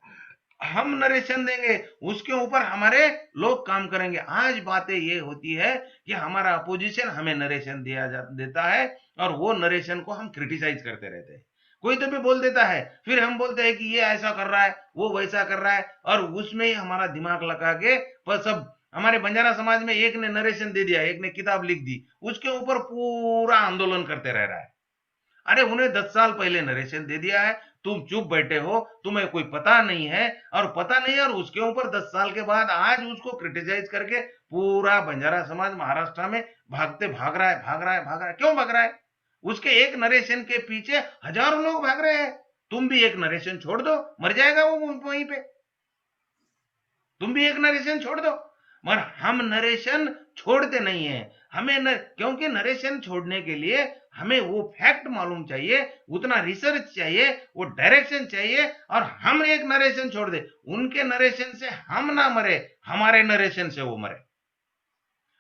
हम नरेशन देंगे, उसके ऊपर हमारे लोग काम करेंगे। आज बातें ये होती है कि हमारा अपोजिशन हमें नरेशन देता है, और वो नरेशन को हम क्रिटिसाइज करते रहते हैं। कोई तो भी बोल देता है, फिर हम बोलते हैं कि ये ऐसा कर रहा है, वो वैसा कर रहा है, और उसमें ही हमारा दिमाग लगा के पर सब हमारे बंजारा समाज में एक ने नरेशन दे दिया, एक ने किताब लिख दी, उसके ऊपर पूरा आंदोलन करते रह रहा है। अरे उन्हें 10 साल पहले नरेशन दे दिया है, तुम चुप बैठे हो, तुम्हें कोई पता नहीं है, और उसके ऊपर 10 साल के बाद आज उसको क्रिटिसाइज करके पूरा बंजारा समाज महाराष्ट्र में भाग रहा है। क्यों भाग रहा है? उसके एक नरेशन के पीछे हजारों लोग भाग रहे हैं। तुम भी एक नरेशन छोड़ दो, मर जाएगा वो वहीं पे। तुम भी एक नरेशन छोड़ दो। मगर हम नरेशन छोड़ते नहीं है, क्योंकि नरेशन छोड़ने के लिए हमें वो फैक्ट मालूम चाहिए, उतना रिसर्च चाहिए, वो डायरेक्शन चाहिए, और हम एक नरेशन छोड़ दे, उनके नरेशन से हम ना मरे, हमारे नरेशन से वो मरे,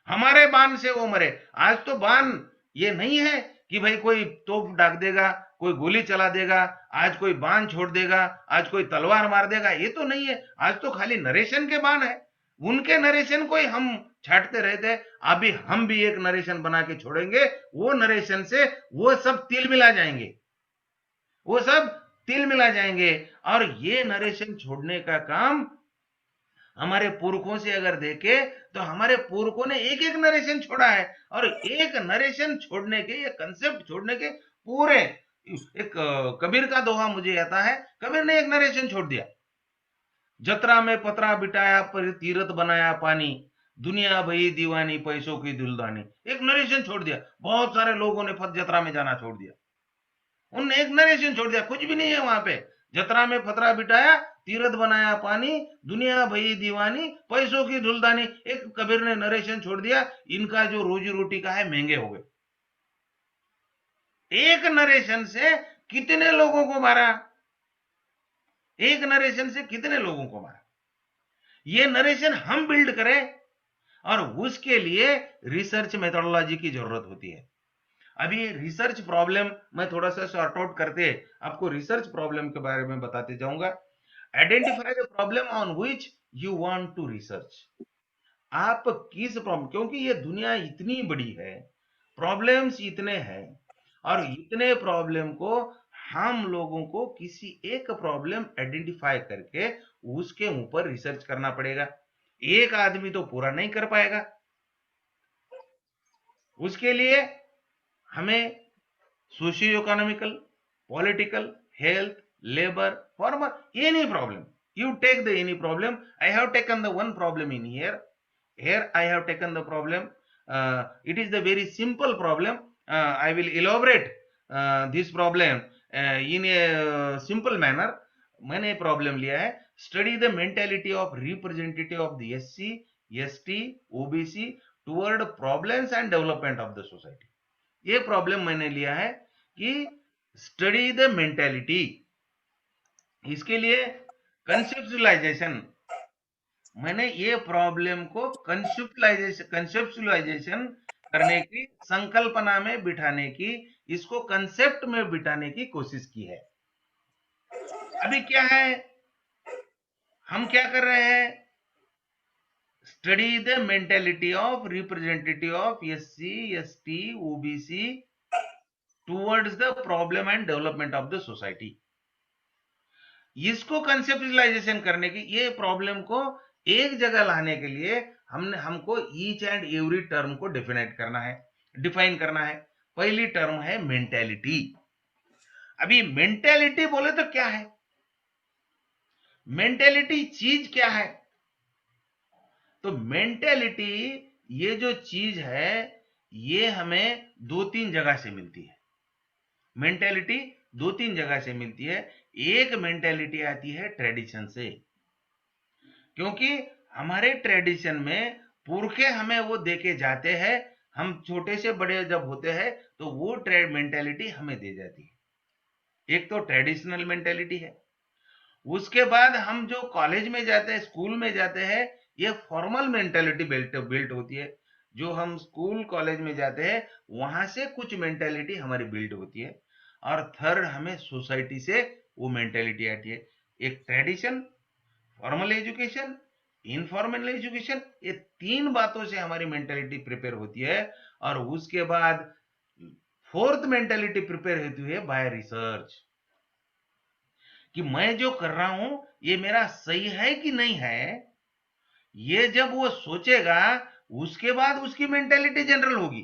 हमारे बाण से वो मरे। आज तो बाण ये नहीं है कि भाई कोई तोप डाक देगा, कोई गोली चला देगा, आज कोई बाण छोड़ देगा, आज कोई तलवार मार देगा, ये तो नहीं है। आज तो खाली नरेशन के बाण है, उनके नरेशन को ही हम छाटते रहते। अभी हम भी एक नरेशन बना के छोड़ेंगे, वो नरेशन से वो सब तिल मिला जाएंगे, वो सब तिल मिला जाएंगे। और ये नरेशन छोड़ने का काम हमारे पुरखों से अगर देखे तो हमारे पुरखों ने एक एक नरेशन छोड़ा है, और एक नरेशन छोड़ने के, ये कंसेप्ट छोड़ने के पूरे एक कबीर का दोहा मुझे आता है, कबीर ने एक नरेशन छोड़ दिया, जतरा में पतरा बिठाया पर तीरथ बनाया पानी, दुनिया भई दीवानी पैसों की दुल्दानी। एक नरेशन छोड़ दिया, बहुत सारे लोगों ने फत जतरा में जाना छोड़ दिया, उनने एक नरेशन छोड़ दिया, कुछ भी नहीं है वहां पे। जतरा में पतरा बिठाया, तीरथ बनाया पानी, दुनिया भई दीवानी पैसों की धुलदानी। एक कबीर ने नरेशन छोड़ दिया, इनका जो रोजी रोटी का है महंगे हो गए। एक नरेशन से कितने लोगों को मारा, एक नरेशन से कितने लोगों को मारा। ये नरेशन हम बिल्ड करें, और उसके लिए रिसर्च मेथोडोलॉजी की जरूरत होती है। अभी रिसर्च प्रॉब्लम मैं थोड़ा सा सॉर्ट आउट करते आपको रिसर्च प्रॉब्लम के बारे में बताते जाऊंगा। Identify the problem on which you want to research. आप किस प्रॉब्लम, क्योंकि ये दुनिया इतनी बड़ी है, प्रॉब्लम्स इतने हैं, और इतने प्रॉब्लम को हम लोगों को किसी एक प्रॉब्लम आइडेंटिफाई करके उसके ऊपर रिसर्च करना पड़ेगा। एक आदमी तो पूरा नहीं कर पाएगा, उसके लिए हमें socio economical, political, health, labor, farmer, any problem. You take the any problem. I have taken the one problem in here. Here I have taken the problem. It is the very simple problem. I will elaborate this problem in a simple manner. मैंने problem लिया है, study the mentality of representative of the SC, ST, OBC toward problems and development of the society. ये problem मैंने लिया है कि study the mentality, इसके लिए कंसेप्चुअलाइजेशन, मैंने ये प्रॉब्लम को कंसेप्चुअलाइजेशन करने की, संकल्पना में बिठाने की, इसको कंसेप्ट में बिठाने की कोशिश की है। अभी क्या है, हम क्या कर रहे हैं, study the mentality of representative of SC, ST, OBC towards the problem and development of the society. इसको कंसेप्चुअलाइजेशन करने की, ये प्रॉब्लम को एक जगह लाने के लिए हमको ईच एंड एवरी टर्म को डिफाइन करना है। पहली टर्म है मेंटेलिटी। अभी मेंटेलिटी बोले तो क्या है? मेंटेलिटी चीज क्या है? तो मेंटेलिटी ये जो चीज है, ये हमें दो तीन जगह से मिलती है। मेंटेलिटी दो तीन जगह से मिलती है। एक मेंटेलिटी आती है ट्रेडिशन से, क्योंकि हमारे ट्रेडिशन में पुरखे हमें वो देके जाते हैं। हम छोटे से बड़े जब होते हैं तो वो मेंटेलिटी हमें दे जाती है। एक तो ट्रेडिशनल मेंटेलिटी है। उसके बाद हम जो कॉलेज में जाते हैं, स्कूल में जाते हैं, ये फॉर्मल मेंटेलिटी बिल्ट बिल्ट होती है। जो हम स्कूल कॉलेज में जाते हैं, वहां से कुछ मेंटेलिटी हमारी बिल्ड होती है। और थर्ड, हमें सोसाइटी से वो मेंटेलिटी आती है। एक tradition, formal education, informal education, ये तीन बातों से हमारी मेंटेलिटी प्रिपेयर होती है। और उसके बाद फोर्थ मेंटेलिटी प्रिपेयर होती है बाय रिसर्च, कि मैं जो कर रहा हूं ये मेरा सही है कि नहीं है। ये जब वो सोचेगा, उसके बाद उसकी मेंटेलिटी जनरल होगी।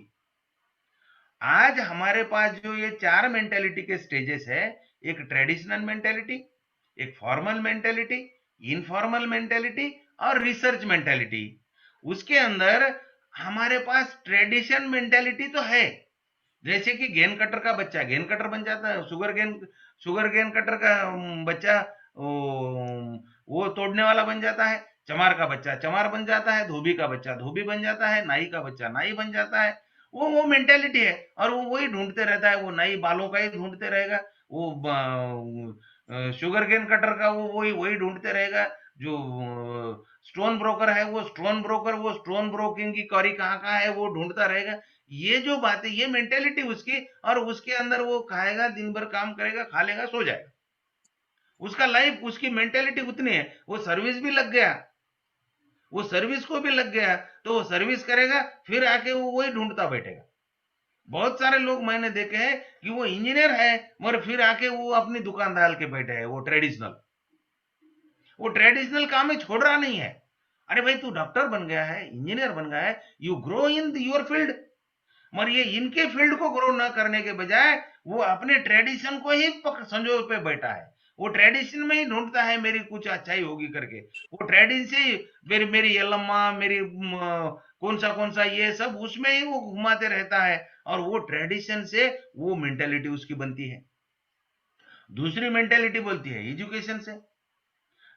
आज हमारे पास जो ये चार मेंटेलिटी के स्टेजेस है, एक ट्रेडिशनल मेंटेलिटी, एक फॉर्मल मेंटेलिटी, इनफॉर्मल मेंटेलिटी और रिसर्च मेंटेलिटी। उसके अंदर हमारे पास ट्रेडिशन मेंटेलिटी तो है। जैसे कि गेन कटर का बच्चा गेन कटर बन जाता है, शुगर गेन कटर का बच्चा वो तोड़ने वाला बन जाता है। चमार का बच्चा चमार बन जाता है, धोबी का बच्चा धोबी बन जाता है, नाई का बच्चा नाई बन जाता है। वो मेंटेलिटी है, और वो वही ढूंढते रहता है। वो नाई बालों का ही ढूंढते रहेगा, वो शुगर गेन कटर का वो वही वही ढूंढते रहेगा। जो स्टोन ब्रोकर है, वो स्टोन ब्रोकिंग की कौरी कहाँ कहाँ है वो ढूंढता रहेगा। ये जो बात है, ये मेंटेलिटी उसकी, और उसके अंदर वो खाएगा, दिन भर काम करेगा, खा लेगा, सो जाएगा। उसका लाइफ, उसकी मेंटेलिटी उतनी है। वो सर्विस भी लग गया, वो सर्विस को भी लग गया, तो वो सर्विस करेगा, फिर आके वो वही ढूंढता बैठेगा। बहुत सारे लोग मैंने देखे हैं कि वो इंजीनियर है, मगर फिर आके वो अपनी दुकान डाल के बैठे हैं। वो ट्रेडिशनल काम में छोड़ रहा नहीं है। अरे भाई, तू डॉक्टर बन गया है, इंजीनियर बन गया है, you grow in your field. मगर ये इनके फील्ड को ग्रो न करने के बजाय वो अपने ट्रेडिशन को ही संजो पे बैठा है। वो ट्रेडिशन में ही ढूंढता है मेरी कुछ अच्छाई होगी करके। वो ट्रेडिशन से ही मेरी मेरी यलम्मा, मेरी कौन सा ये सब उसमें ही वो घुमाते रहता है। और वो ट्रेडिशन से वो मेंटेलिटी उसकी बनती है। दूसरी मेंटेलिटी बोलती है एजुकेशन से।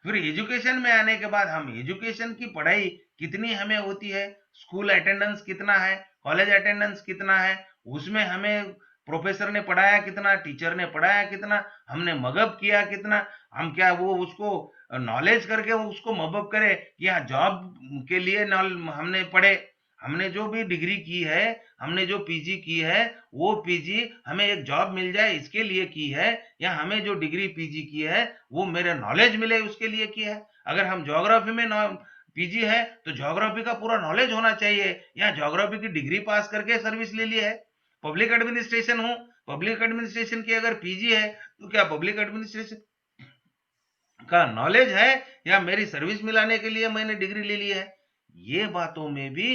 फिर एजुकेशन में आने के बाद हम एजुकेशन की पढ़ाई कितनी हमें होती है, स्कूल अटेंडेंस कितना है, कॉलेज अटेंडेंस कितना है, उसमें हमें प्रोफेसर ने पढ़ाया कितना, टीचर ने पढ़ाया कितना, हमने मगअप किया कितना। हम क्या वो उसको नॉलेज करके उसको मगअप करे, या जॉब के लिए हमने पढ़े। हमने जो भी डिग्री की है, हमने जो पीजी की है, वो पीजी हमें एक जॉब मिल जाए इसके लिए की है, या हमें जो डिग्री पीजी की है वो मेरे नॉलेज मिले उसके लिए की है। अगर हम ज्योग्राफी में पीजी है तो ज्योग्राफी का पूरा नॉलेज होना चाहिए, या ज्योग्राफी की डिग्री पास करके सर्विस ले ली है। पब्लिक एडमिनिस्ट्रेशन हो, पब्लिक एडमिनिस्ट्रेशन की अगर पीजी है, तो क्या पब्लिक एडमिनिस्ट्रेशन का नॉलेज है, या मेरी सर्विस मिलाने के लिए मैंने डिग्री ले ली है। ये बातों में भी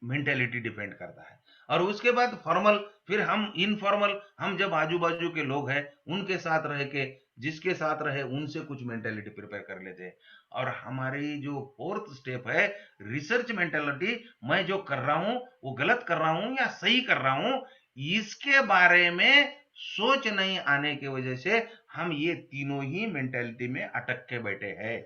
मेंटेलिटी डिपेंड करता है। और उसके बाद फॉर्मल, फिर हम इनफॉर्मल, हम जब आजू बाजू के लोग हैं उनके साथ रह के, जिसके साथ रहे उनसे कुछ मेंटेलिटी प्रिपेयर कर लेते हैं। और हमारी जो फोर्थ स्टेप है रिसर्च मेंटेलिटी, मैं जो कर रहा हूं वो गलत कर रहा हूं या सही कर रहा हूं, इसके बारे में सोच नहीं आने की वजह से हम ये तीनों ही मेंटेलिटी में अटक के बैठे हैं।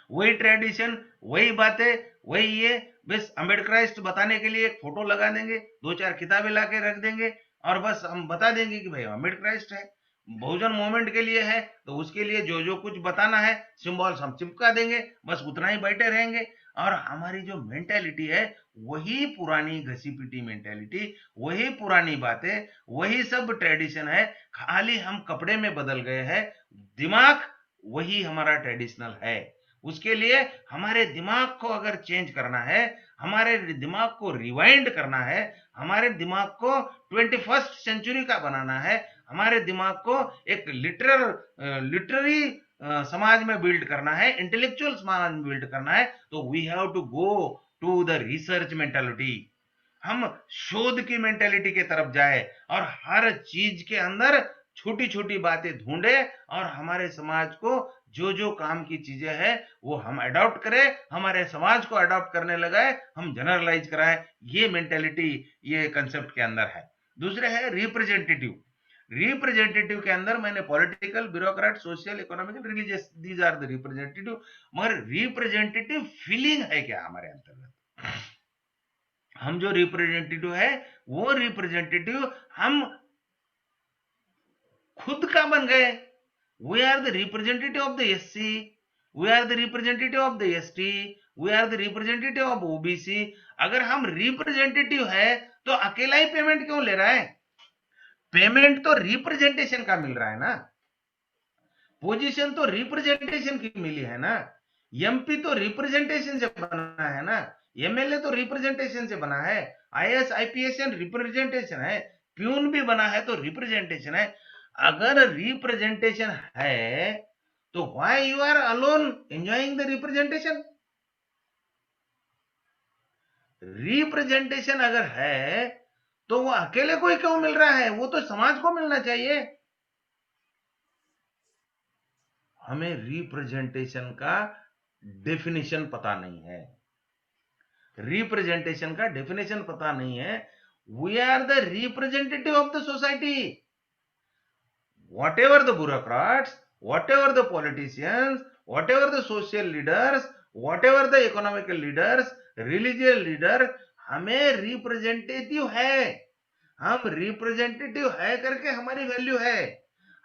वही ट्रेडिशन, वही बातें, वही ये, बस अम्बेडकराइस्ट बताने के लिए एक फोटो लगा देंगे, दो चार किताबें ला के रख देंगे, और बस हम बता देंगे कि भाई अम्बेडकराइस्ट है। बहुजन मूवमेंट के लिए है तो उसके लिए जो जो कुछ बताना है सिंबल्स हम चिपका देंगे, बस उतना ही बैठे रहेंगे। और हमारी जो मेंटेलिटी है वही पुरानी घसी पीटी मेंटेलिटी, वही पुरानी बातें, वही सब ट्रेडिशन है, खाली हम कपड़े में बदल गए हैं। दिमाग वही हमारा ट्रेडिशनल है। उसके लिए हमारे दिमाग को अगर चेंज करना है, हमारे दिमाग को रिवाइंड करना है, हमारे दिमाग को 21st सेंचुरी का बनाना है, हमारे दिमाग को एक लिटररी समाज में बिल्ड करना है, इंटेलेक्चुअल समाज में बिल्ड करना है, तो we have to go to the research mentality. हम शोध की मेंटेलिटी के तरफ जाए, और हर चीज के अंदर छोटी छोटी बातें ढूंढे और हमारे समाज को जो जो काम की चीजें हैं वो हम अडॉप्ट करें, हमारे समाज को अडॉप्ट करने लगाए, हम जनरलाइज कराएं। ये मेंटेलिटी ये कंसेप्ट के अंदर है। दूसरे है रिप्रेजेंटेटिव। रिप्रेजेंटेटिव के अंदर मैंने political, bureaucrat, social, economical, religious, these are the representative. मगर रिप्रेजेंटेटिव फीलिंग है क्या हमारे अंतर्गत? हम जो रिप्रेजेंटेटिव है वो रिप्रेजेंटेटिव हम खुद का बन गए। We are the representative of the SC, we are the representative of the ST, we are the representative of OBC. अगर हम रिप्रेजेंटेटिव है तो अकेला ही पेमेंट क्यों ले रहा है? पेमेंट तो रिप्रेजेंटेशन का मिल रहा है ना, पोजीशन तो रिप्रेजेंटेशन की मिली है ना, एमपी तो रिप्रेजेंटेशन से बना है ना, एमएलए तो रिप्रेजेंटेशन से बना है, आईएएस आईपीएस रिप्रेजेंटेशन है, प्यून भी बना है तो रिप्रेजेंटेशन है। अगर रिप्रेजेंटेशन है तो why you are alone enjoying the representation? Representation अगर है तो वो अकेले को ही क्यों मिल रहा है? वो तो समाज को मिलना चाहिए। हमें रिप्रेजेंटेशन का डेफिनेशन पता नहीं है, रिप्रेजेंटेशन का डेफिनेशन पता नहीं है। We are the representative of the society. whatever the bureaucrats, whatever the politicians, whatever the social leaders, whatever the economical leaders, religious leader, हमें रिप्रेजेंटेटिव है। हम रिप्रेजेंटेटिव है करके हमारी वैल्यू है।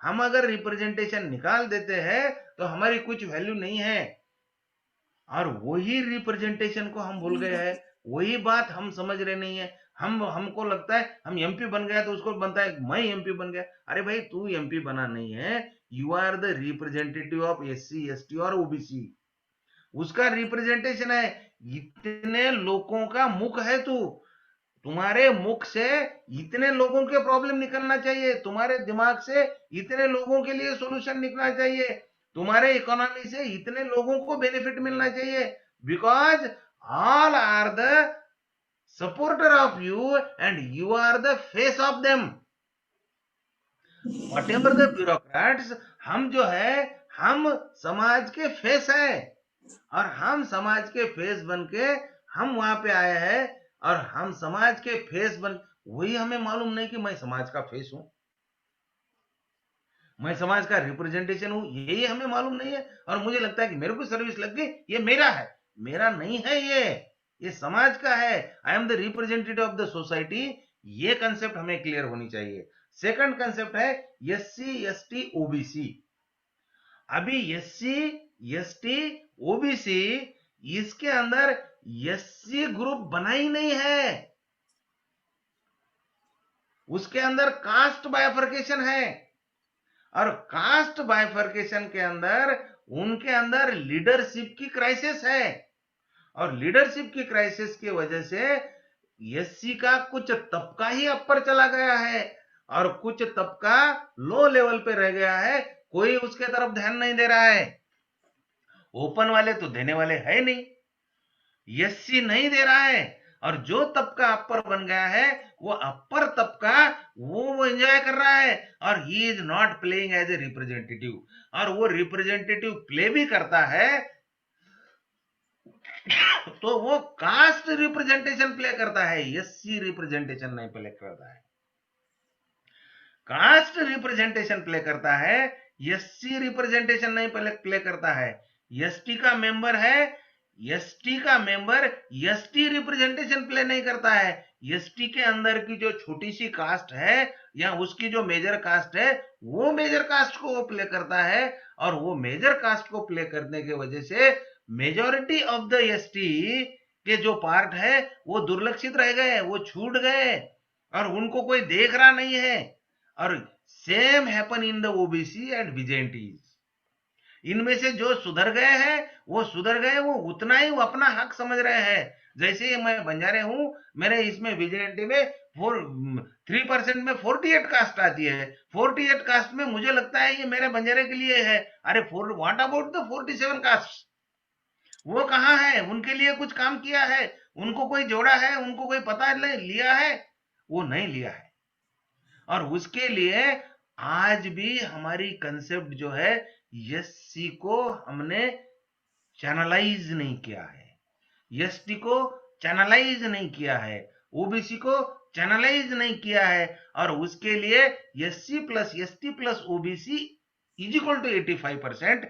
हम अगर रिप्रेजेंटेशन निकाल देते हैं तो हमारी कुछ वैल्यू नहीं है। और वही रिप्रेजेंटेशन को हम भूल गए हैं, वही बात हम समझ रहे नहीं है। हमको लगता है हम एमपी बन गया तो उसको बनता है मैं एमपी बन गया। अरे भाई तू एमपी बना नहीं है, you are the representative of SC ST और ओबीसी। उसका रिप्रेजेंटेशन है। इतने लोगों का मुख है तू, तुम्हारे मुख से इतने लोगों के प्रॉब्लम निकलना चाहिए, तुम्हारे दिमाग से इतने लोगों के लिए सॉल्यूशन निकलना चाहिए, तुम्हारे इकोनॉमी से इतने लोगों को बेनिफिट मिलना चाहिए। Because all are the supporter of you and you are the face of them. Whatever the bureaucrats, हम जो है हम समाज के फेस है, और हम समाज के फेस बन के हम वहां पे आए हैं। और हम समाज के फेस बन, वही हमें मालूम नहीं कि मैं समाज का फेस हूं, मैं समाज का रिप्रेजेंटेशन हूं, यही हमें मालूम नहीं है। और मुझे लगता है कि मेरे को सर्विस लग गई, ये मेरा है। मेरा नहीं है, ये समाज का है। I am the representative of the society. ये कंसेप्ट हमें क्लियर होनी चाहिए। सेकंड कंसेप्ट है एससी एसटी ओबीसी। अभी एससी एसटी ओबीसी इसके अंदर एससी ग्रुप बना ही नहीं है, उसके अंदर कास्ट बाइफर्केशन है। और कास्ट बाइफर्केशन के अंदर उनके अंदर लीडरशिप की क्राइसिस है। और लीडरशिप की क्राइसिस की वजह से एससी का कुछ तबका ही अपर चला गया है और कुछ तबका लो लेवल पे रह गया है। कोई उसके तरफ ध्यान नहीं दे रहा है। ओपन वाले तो देने वाले है नहीं, एससी नहीं दे रहा है। और जो तबका अपर बन गया है वो अपर तबका वो एंजॉय कर रहा है, और he is not playing as a representative. और वो रिप्रेजेंटेटिव प्ले भी करता है तो वो कास्ट रिप्रेजेंटेशन प्ले करता है, एससी रिप्रेजेंटेशन नहीं प्ले करता है। कास्ट रिप्रेजेंटेशन प्ले करता है, एससी रिप्रेजेंटेशन नहीं प्ले करता है। एसटी का मेंबर है, एसटी का मेंबर एसटी रिप्रेजेंटेशन प्ले नहीं करता है। एसटी के अंदर की जो छोटी सी कास्ट है या उसकी जो मेजर कास्ट है वो मेजर कास्ट को वो प्ले करता है। और वो मेजर कास्ट को प्ले करने की वजह से मेजॉरिटी ऑफ द एसटी के जो पार्ट है वो दुर्लक्षित रह गए, वो छूट गए और उनको कोई देख रहा नहीं है। और same happen in the OBC and VJNTs. इनमें से जो सुधर गए हैं वो सुधर गए, वो उतना ही वो अपना हक समझ रहे हैं। जैसे मैं बंजारे हूं, मेरे इसमें विजेंटी में 3% में 48 कास्ट आती है। 48 कास्ट में मुझे लगता है ये मेरे बंजारे के लिए है। अरे व्हाट अबाउट द 47 कास्ट? वो कहाँ है? उनके लिए कुछ काम किया है? उनको कोई जोड़ा है? उनको कोई पता लिया है? वो नहीं लिया है। और उसके लिए आज भी हमारी कंसेप्ट जो है, एससी को हमने चैनलाइज नहीं किया है, एसटी को चैनलाइज नहीं किया है, ओबीसी को चैनलाइज नहीं किया है, और उसके लिए SC plus ST plus OBC is equal to 85%।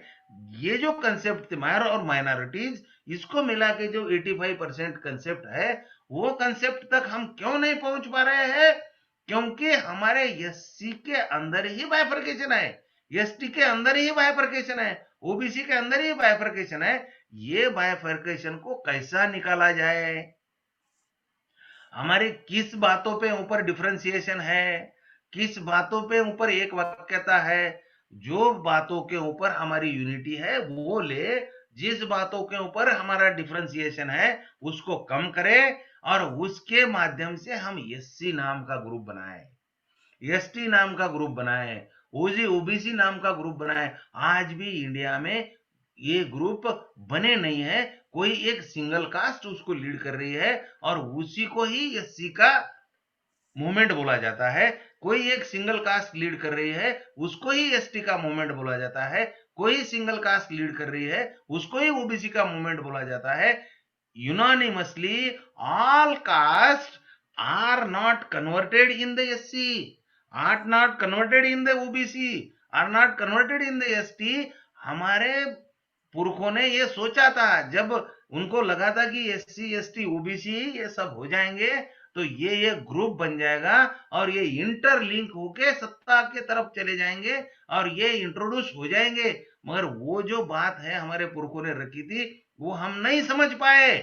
ये जो कंसेप्ट थे माइनर और माइनॉरिटीज, इसको मिला के जो 85% कंसेप्ट है, वो कंसेप्ट तक हम क्यों नहीं पहुंच पा रहे हैं? क्योंकि हमारे एससी के अंदर ही बाइफर्केशन है, एसटी के अंदर ही बाइफर्केशन है, ओबीसी के अंदर ही बाइफर्केशन है। ये बाइफर्केशन को कैसा निकाला जाए? हमारी किस बातों पे ऊपर डिफरेंशिएशन है, किस बातों पे ऊपर एक वाक्यता है? जो बातों के ऊपर हमारी यूनिटी है वो ले, जिस बातों के ऊपर हमारा डिफरेंशिएशन है उसको कम करें, और उसके माध्यम से हम एससी नाम का ग्रुप बनाए, एसटी नाम का ग्रुप बनाए, ओबीसी नाम का ग्रुप बनाए। आज भी इंडिया में ये ग्रुप बने नहीं है। कोई एक सिंगल कास्ट उसको लीड कर रही है, और उसी को ही एससी का मूवमेंट बोला जाता है। कोई एक सिंगल कास्ट लीड कर रही है, उसको ही एसटी का मूवमेंट बोला जाता है। कोई सिंगल कास्ट लीड कर रही है, उसको ही ओबीसी का मूवमेंट बोला जाता है। unanimously all caste are not converted in the SC, are not converted in the OBC, are not converted in the ST। हमारे पुरखों ने ये सोचा था, जब उनको लगा था कि एससी एसटी ओबीसी ये सब हो जाएंगे तो ये ग्रुप बन जाएगा, और ये इंटरलिंक होके सत्ता के तरफ चले जाएंगे, और ये इंट्रोड्यूस हो जाएंगे। मगर वो जो बात है हमारे पुरखों ने रखी थी, वो हम नहीं समझ पाए,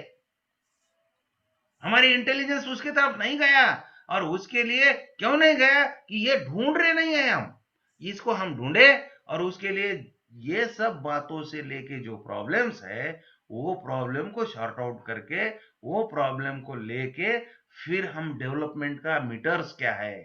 हमारी इंटेलिजेंस उसकी तरफ नहीं गया। और उसके लिए क्यों नहीं गया? कि ये ढूंढ रहे नहीं है हम, इसको हम ढूंढे, और उसके लिए ये सब बातों से लेके जो प्रॉब्लम्स है, वो प्रॉब्लम को शॉर्ट आउट करके, वो प्रॉब्लम को लेके फिर हम डेवलपमेंट का मीटर्स क्या है,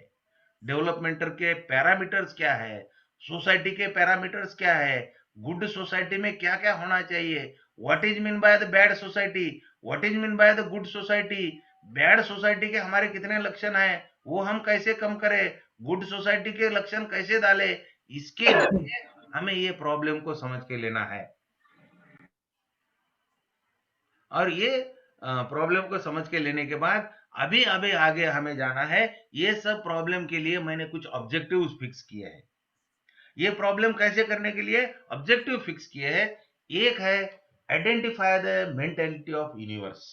डेवलपमेंट के पैरामीटर्स क्या है, सोसाइटी के पैरामीटर्स क्या है, गुड सोसाइटी में क्या क्या होना चाहिए, what is mean by the bad society, what is mean by the good society, bad society के हमारे कितने लक्षण हैं, वो हम कैसे कम करें, गुड सोसाइटी के लक्षण कैसे डाले, इसके लिए हमें ये प्रॉब्लम को समझ के लेना है। और ये प्रॉब्लम को समझ के लेने के बाद अभी अभी आगे हमें जाना है। ये सब प्रॉब्लम के लिए मैंने कुछ ऑब्जेक्टिव्स फिक्स किए हैं। ये प्रॉब्लम कैसे करने के लिए ऑब्जेक्टिव फिक्स किए हैं। एक है identify the mentality of universe,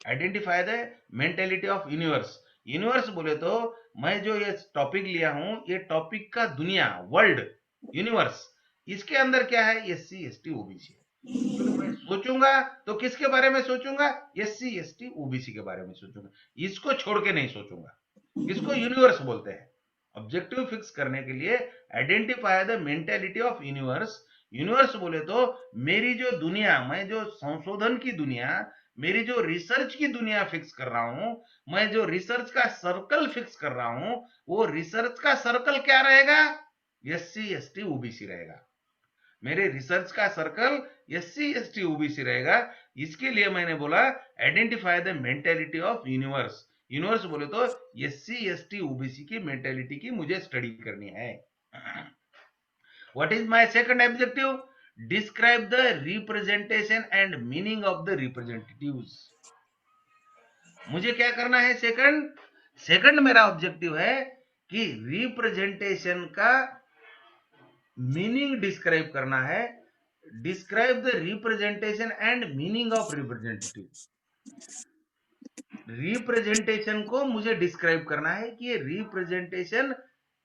identify the mentality of universe. Universe बोले तो मैं जो ये टॉपिक लिया हूं, ये टॉपिक का दुनिया, वर्ल्ड, यूनिवर्स, इसके अंदर क्या है? SC ST OBC. तो मैं सोचूंगा तो किसके बारे में सोचूंगा? एससी एसटी ओबीसी के बारे में सोचूंगा, इसको छोड़ के नहीं सोचूंगा। इसको यूनिवर्स बोलते हैं। ऑब्जेक्टिव फिक्स करने के लिए identify the mentality of universe. Universe बोले तो मेरी जो दुनिया, मैं जो संशोधन की दुनिया, मेरी जो रिसर्च की दुनिया फिक्स कर रहा हूं, मैं जो रिसर्च का सर्कल फिक्स कर रहा हूं, वो रिसर्च का सर्कल क्या रहेगा? एससी एसटी ओबीसी रहेगा। मेरे रिसर्च का सर्कल एससी एसटी ओबीसी रहेगा। इसके लिए मैंने बोला identify the mentality of universe. Universe बोले तो एससी एसटी ओबीसी की मेंटेलिटी की मुझे स्टडी करनी है। What is my second objective? Describe the representation and meaning of the representatives. मुझे क्या करना है? सेकंड मेरा ऑब्जेक्टिव है कि रिप्रेजेंटेशन का मीनिंग डिस्क्राइब करना है। Describe the representation and meaning of representative. Representation को मुझे डिस्क्राइब करना है कि ये रिप्रेजेंटेशन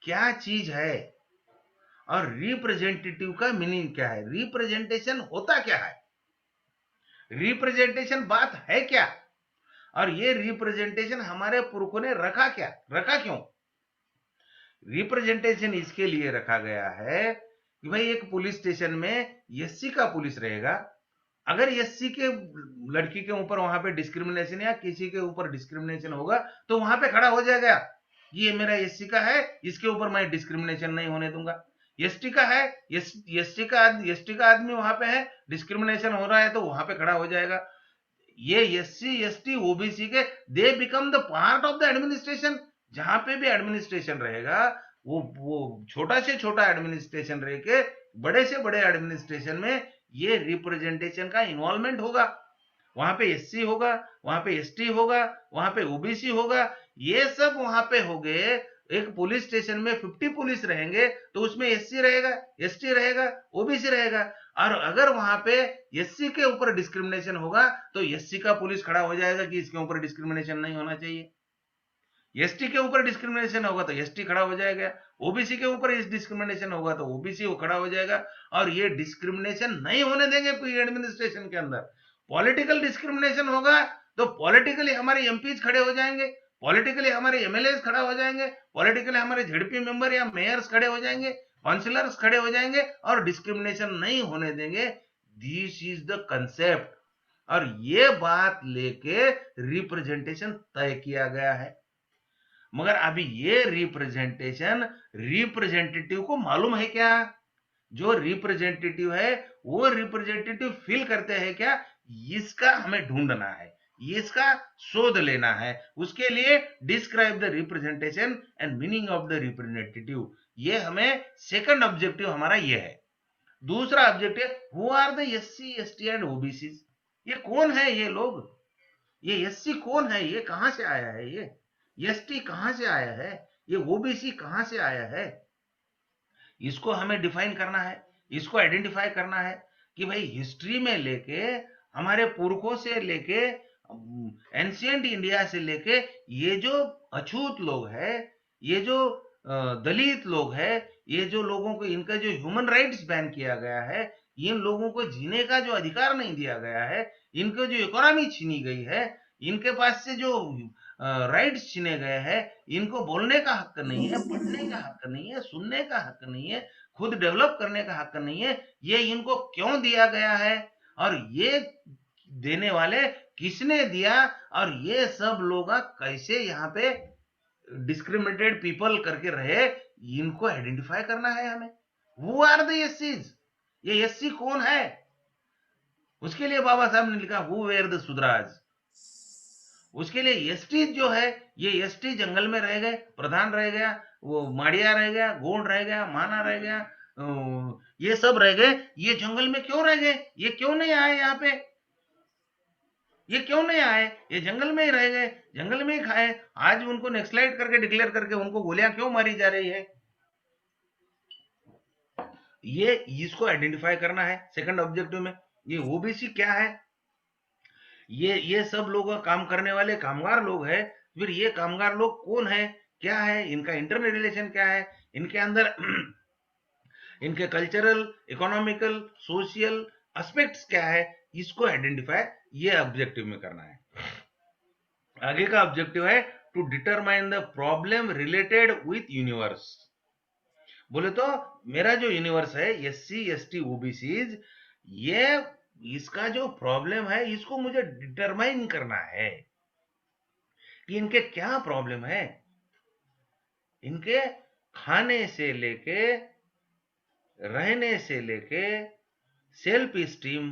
क्या चीज है, और रिप्रेजेंटेटिव का मीनिंग क्या है, रिप्रेजेंटेशन होता क्या है, रिप्रेजेंटेशन बात है क्या, और ये रिप्रेजेंटेशन हमारे पुरखों ने रखा क्या, रखा क्यों? रिप्रेजेंटेशन इसके लिए रखा गया है कि भाई एक पुलिस स्टेशन में एससी का पुलिस रहेगा, अगर एससी के लड़की के ऊपर वहां पे डिस्क्रिमिनेशन या किसी के ऊपर डिस्क्रिमिनेशन होगा तो वहां पे खड़ा हो जाएगा, ये मेरा एससी का है, इसके ऊपर मैं डिस्क्रिमिनेशन नहीं होने दूंगा। एसटी का है, एसटी का आदमी वहां पे है, डिस्क्रिमिनेशन हो रहा है तो वहां पे खड़ा हो जाएगा। ये एससी एसटी ओबीसी के they become the part of the administration. जहां पे भी एडमिनिस्ट्रेशन रहेगा वो छोटा से छोटा एडमिनिस्ट्रेशन रह के बड़े से बड़े एडमिनिस्ट्रेशन में ये रिप्रेजेंटेशन का इन्वॉल्वमेंट होगा। वहां पे एससी होगा, वहां पे एसटी होगा, वहां पे ओबीसी होगा, ये सब वहां पे हो गए। एक पुलिस स्टेशन में 50 पुलिस रहेंगे तो उसमें एससी रहेगा, एसटी रहेगा, ओबीसी रहेगा। और अगर वहां पे एससी के ऊपर डिस्क्रिमिनेशन होगा तो एससी का पुलिस खड़ा हो जाएगा कि इसके ऊपर डिस्क्रिमिनेशन नहीं होना चाहिए। एसटी के ऊपर डिस्क्रिमिनेशन होगा तो एसटी खड़ा हो जाएगा, ओबीसी के ऊपर इस डिस्क्रिमिनेशन होगा तो ओबीसी वो खड़ा हो जाएगा। और ये डिस्क्रिमिनेशन नहीं होने देंगे एडमिनिस्ट्रेशन के अंदर। पॉलिटिकल डिस्क्रिमिनेशन होगा तो पॉलिटिकली हमारे एमपीज खड़े हो जाएंगे, पॉलिटिकली हमारे एमएलए खड़ा हो जाएंगे, पॉलिटिकली हमारे जेडपी मेंबर या मेयर्स खड़े हो जाएंगे, काउंसिलर्स खड़े हो जाएंगे और डिस्क्रिमिनेशन नहीं होने देंगे। This is the concept. और ये बात लेके रिप्रेजेंटेशन तय किया गया है। मगर अभी ये रिप्रेजेंटेटिव को मालूम है क्या? जो रिप्रेजेंटेटिव है वो रिप्रेजेंटेटिव फील करते हैं क्या इसका हमें ढूंढना है, इसका शोध लेना है। उसके लिए describe the representation and meaning of the representative, ये हमें सेकंड ऑब्जेक्टिव हमारा ये है। दूसरा objective, who are the SC ST and OBC, ये कौन है ये लोग, ये एससी कौन है, ये कहां से आया है, ये एसटी कहां से आया है, ये ओबीसी कहां से आया है। इसको हमें डिफाइन करना है, इसको आइडेंटिफाई करना है कि भाई हिस्ट्री में लेके हमारे पुरखों से लेके एंशियंट इंडिया से लेके ये जो अछूत लोग है, ये जो दलित लोग है, ये जो लोगों को इनका जो ह्यूमन राइट्स बैन किया गया है, इन लोगों को जीने का जो अधिकार नहीं दिया गया है, इनको जो इकोनॉमी छीनी गई है, इनके पास से जो राइट्स छीने गए हैं, इनको बोलने का हक नहीं है, पढ़ने का हक नहीं है, सुनने का हक नहीं है, खुद डेवलप करने का हक नहीं है, ये इनको क्यों दिया गया है और ये देने वाले किसने दिया और ये सब लोग कैसे यहाँ पे डिस्क्रिमिनेटेड पीपल करके रहे, इनको आइडेंटिफाई करना है हमें। हु आर द एससीज, ये एससी कौन है। उसके लिए बाबा साहब ने लिखा हु वेयर द सुधराज। उसके लिए एसटी जो है, ये एसटी जंगल में रह गए, प्रधान रह गया, वो माड़िया रह गया, गोंड रह गया, माना रह गया, ये सब रह गए। ये जंगल में क्यों रह गए, ये क्यों नहीं आए यहाँ पे, ये क्यों नहीं आए, ये जंगल में ही रह गए, जंगल में ही खाए। आज उनको नेक्सलाइट करके डिक्लेयर करके उनको गोलियां क्यों मारी जा रही है, ये इसको आइडेंटिफाई करना है सेकंड ऑब्जेक्टिव में। ये ओबीसी क्या है, ये सब लोग काम करने वाले कामगार लोग हैं। फिर ये कामगार लोग कौन है, क्या है, इनका इंटरनल रिलेशन क्या है, इनके अंदर इनके कल्चरल, इकोनॉमिकल, सोशल एस्पेक्ट्स क्या है, इसको आइडेंटिफाई ये ऑब्जेक्टिव में करना है। आगे का ऑब्जेक्टिव है to determine the problem related with universe. बोले तो मेरा जो यूनिवर्स है एससी एसटी ओबीसीज, ये इसका जो प्रॉब्लम है इसको मुझे डिटरमाइन करना है कि इनके क्या प्रॉब्लम है। इनके खाने से लेके, रहने से लेके, सेल्फ स्टीम,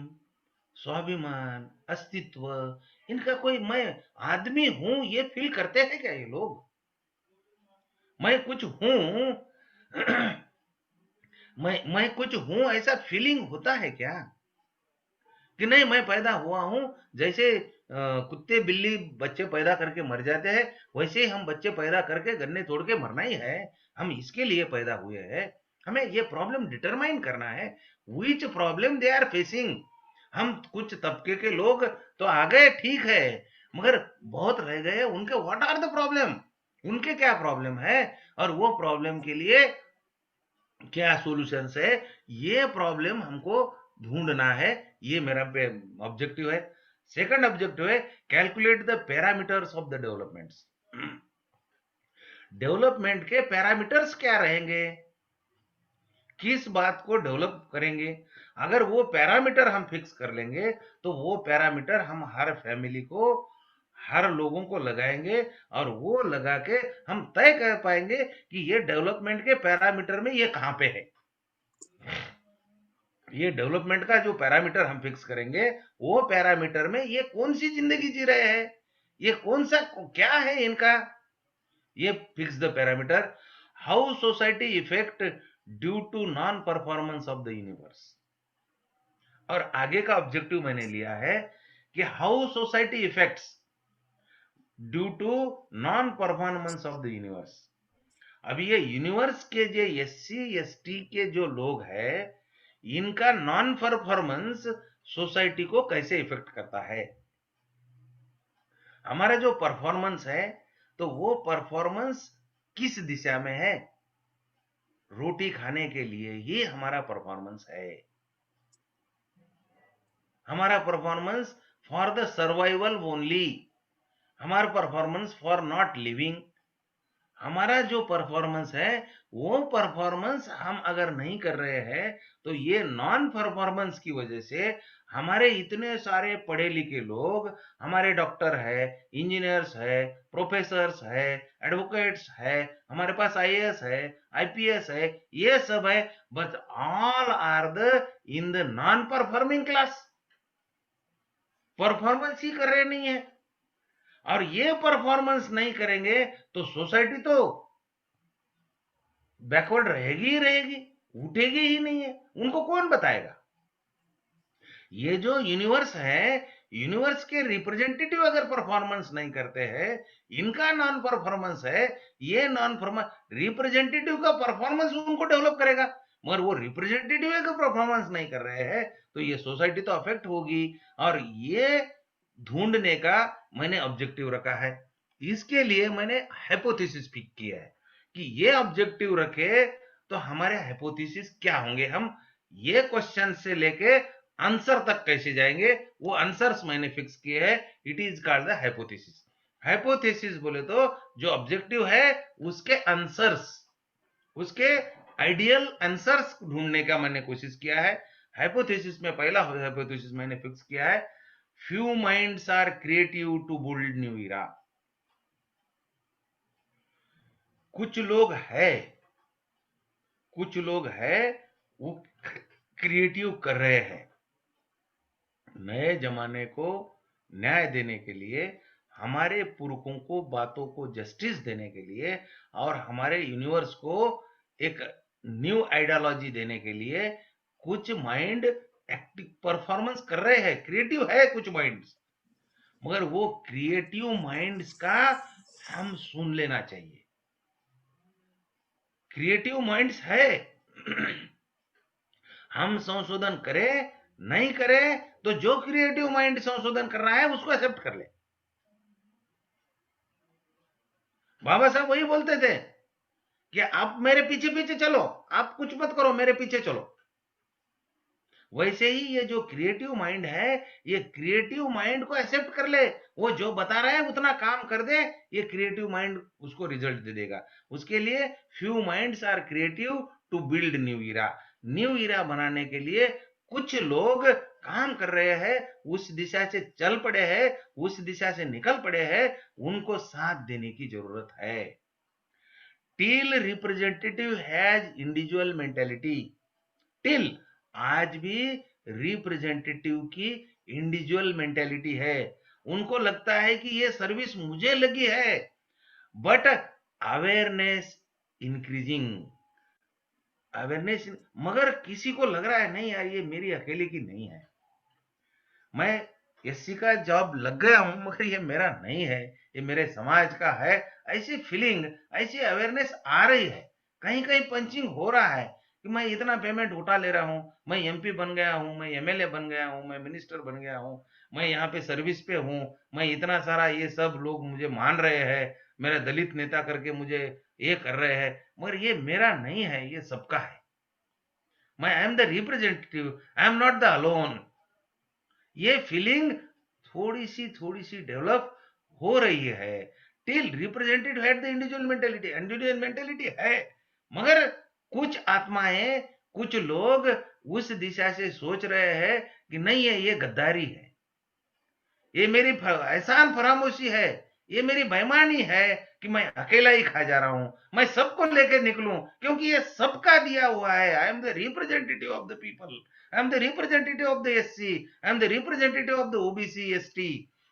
स्वाभिमान, अस्तित्व, इनका कोई मैं आदमी हूं ये फील करते हैं क्या ये लोग, मैं कुछ हूं मैं कुछ हूं ऐसा फीलिंग होता है क्या, कि नहीं मैं पैदा हुआ हूं। जैसे कुत्ते बिल्ली बच्चे पैदा करके मर जाते हैं, वैसे ही हम बच्चे पैदा करके गन्ने तोड़ के मरना ही है, हम इसके लिए पैदा हुए हैं। हमें ये प्रॉब्लम डिटरमाइन करना है, विच प्रॉब्लम दे आर फेसिंग। हम कुछ तबके के लोग तो आ गए ठीक है, मगर बहुत रह गए, उनके व्हाट आर द प्रॉब्लम, उनके क्या प्रॉब्लम है और वो प्रॉब्लम के लिए क्या सॉल्यूशंस है, ये प्रॉब्लम हमको ढूंढना है। ये मेरा ऑब्जेक्टिव है। सेकंड ऑब्जेक्टिव है calculate the parameters of the developments. Development के पैरामीटर्स क्या रहेंगे, किस बात को डेवलप करेंगे। अगर वो पैरामीटर हम फिक्स कर लेंगे तो वो पैरामीटर हम हर फैमिली को, हर लोगों को लगाएंगे और वो लगा के हम तय कर पाएंगे कि ये डेवलपमेंट के पैरामीटर में ये कहां पे है। ये डेवलपमेंट का जो पैरामीटर हम फिक्स करेंगे, वो पैरामीटर में ये कौन सी जिंदगी जी रहे हैं, ये कौन सा क्या है इनका, ये fix the parameter. How society effect due to non performance of the universe. और आगे का ऑब्जेक्टिव मैंने लिया है कि how society effects due to non performance of the universe. अब ये यूनिवर्स के जो SC ST के जो लोग हैं, इनका नॉन परफॉर्मेंस सोसाइटी को कैसे इफेक्ट करता है। हमारा जो परफॉर्मेंस है, तो वो परफॉर्मेंस किस दिशा में है। रोटी खाने के लिए ही हमारा परफॉर्मेंस है। हमारा performance for the survival only, हमारा परफॉर्मेंस फॉर नॉट लिविंग। हमारा जो परफॉर्मेंस है, वो परफॉर्मेंस हम अगर नहीं कर रहे हैं, तो ये नॉन परफॉर्मेंस की वजह से हमारे इतने सारे पढ़े लिखे लोग, हमारे डॉक्टर है, इंजीनियर्स है, प्रोफेसर्स है, एडवोकेट्स है, हमारे पास IAS है, IPS है, ये सब है, but all are the in the non performing class. Performance ही कर रहे नहीं है, और ये परफॉर्मेंस नहीं करेंगे तो सोसाइटी तो बैकवर्ड रहेगी ही रहेगी, उठेगी ही नहीं है। उनको कौन बताएगा। ये जो यूनिवर्स है, यूनिवर्स के रिप्रेजेंटेटिव अगर परफॉर्मेंस नहीं करते हैं, इनका नॉन परफॉर्मेंस है, ये नॉन रिप्रेजेंटेटिव का परफॉर्मेंस उनको डेवलप करेगा, मगर वो रिप्रेजेंटेटिव का परफॉर्मेंस नहीं कर रहे हैं, तो ये सोसाइटी तो अफेक्ट होगी। और ये ढूंढने का मैंने ऑब्जेक्टिव रखा है। इसके लिए मैंने हाइपोथेसिस पिक किया है कि ये ऑब्जेक्टिव रखे तो हमारे हाइपोथेसिस क्या होंगे, हम ये क्वेश्चन से लेके आंसर तक कैसे जाएंगे, वो आंसर्स मैंने फिक्स किए हैं। It is called the hypothesis. Hypothesis बोले तो जो ऑब्जेक्टिव है उसके आंसर्स, उसके आइडियल आंसर्स ढूंढने का मैंने कोशिश किया है। हाइपोथेसिस में पहला हाइपोथेसिस मैंने फिक्स किया है, few minds are creative to build new era। कुछ लोग है वो क्रिएटिव कर रहे हैं, नए जमाने को न्याय देने के लिए, हमारे पुरखों को बातों को जस्टिस देने के लिए, और हमारे यूनिवर्स को एक न्यू आइडियोलॉजी देने के लिए कुछ माइंड एक्टिव परफॉर्मेंस कर रहे हैं, क्रिएटिव है कुछ माइंड्स। मगर वो क्रिएटिव माइंड्स का हम सुन लेना चाहिए। क्रिएटिव माइंड्स है हम संशोधन करें नहीं करें, तो जो क्रिएटिव माइंड संशोधन कर रहा है उसको एक्सेप्ट कर ले। बाबा साहब वही बोलते थे कि आप मेरे पीछे पीछे चलो, आप कुछ मत करो, मेरे पीछे चलो। वैसे ही ये जो क्रिएटिव माइंड है, ये क्रिएटिव माइंड को एक्सेप्ट कर ले, वो जो बता रहा है उतना काम कर दे, ये क्रिएटिव माइंड उसको रिजल्ट दे देगा। उसके लिए few minds are creative to build new era. New era बनाने के लिए कुछ लोग काम कर रहे हैं, उस दिशा से चल पड़े हैं, उस दिशा से निकल पड़े हैं, उनको साथ देने की जरूरत है। Till representative has individual mentality. Till आज भी रिप्रेजेंटेटिव की इंडिविजुअल मेंटेलिटी है। उनको लगता है कि ये सर्विस मुझे लगी है, बट अवेयरनेस इंक्रीजिंग, अवेयरनेस, मगर किसी को लग रहा है नहीं यार ये मेरी अकेले की नहीं है, मैं SC का जॉब लग गया हूं मगर ये मेरा नहीं है, ये मेरे समाज का है। ऐसी फीलिंग, ऐसी अवेयरनेस आ रही है, कहीं कहीं पंचिंग हो रहा है कि मैं इतना पेमेंट उठा ले रहा हूं, मैं MP बन गया हूं, मैं MLA बन गया हूं, मैं मिनिस्टर बन गया हूं, मैं यहाँ पे सर्विस पे हूं, मैं इतना सारा, ये सब लोग मुझे मान रहे हैं, मेरा दलित नेता करके मुझे ये कर रहे हैं, मगर ये मेरा नहीं है, ये सबका है। मैं I am the representative, I am not the alone. ये फीलिंग थोड़ी सी डेवलप हो रही है। Till representative had the individual mentality है, मगर कुछ आत्माएं, कुछ लोग उस दिशा से सोच रहे हैं कि नहीं है, ये गद्दारी है, ये मेरी एहसान फरामोशी है, ये मेरी बेईमानी है कि मैं अकेला ही खा जा रहा हूं, मैं सबको लेकर निकलूं क्योंकि ये सबका दिया हुआ है। I am the representative of the people, I am the representative of the SC, I am the representative of the OBC ST।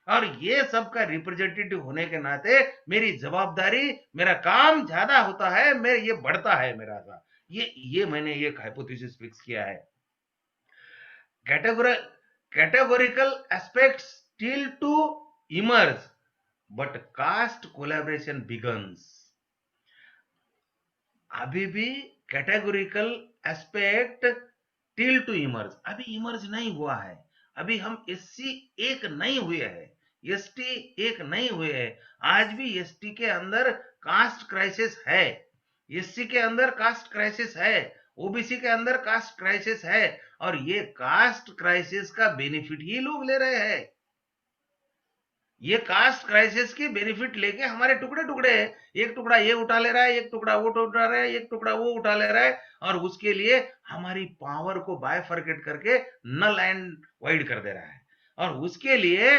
और ये सब का रिप्रेजेंटेटिव होने के नाते मेरी जवाबदारी, मेरा काम ज्यादा होता है, मेरे ये बढ़ता है मेरा सा। ये मैंने एक हाइपोथेसिस फिक्स किया है। Category categorical aspects still to emerge, but caste collaboration begins। अभी भी categorical aspect till two emerge, अभी इमर्ज नहीं हुआ है। अभी हम एससी एक नहीं हुए हैं, एसटी एक नहीं हुए हैं। आज भी एसटी के अंदर कास्ट क्राइसिस है, एससी के अंदर कास्ट क्राइसिस है, ओबीसी के अंदर कास्ट क्राइसिस है। और ये कास्ट क्राइसिस का बेनिफिट ही लोग ले रहे हैं। ये कास्ट क्राइसिस की बेनिफिट लेके हमारे टुकड़े टुकड़े है, एक टुकड़ा ये उठा ले रहा है, एक टुकड़ा वो उठा रहा है, एक टुकड़ा वो उठा ले रहा है, और उसके लिए हमारी पावर को बायफर्केट करके नल एंड वाइड कर दे रहा है। और उसके लिए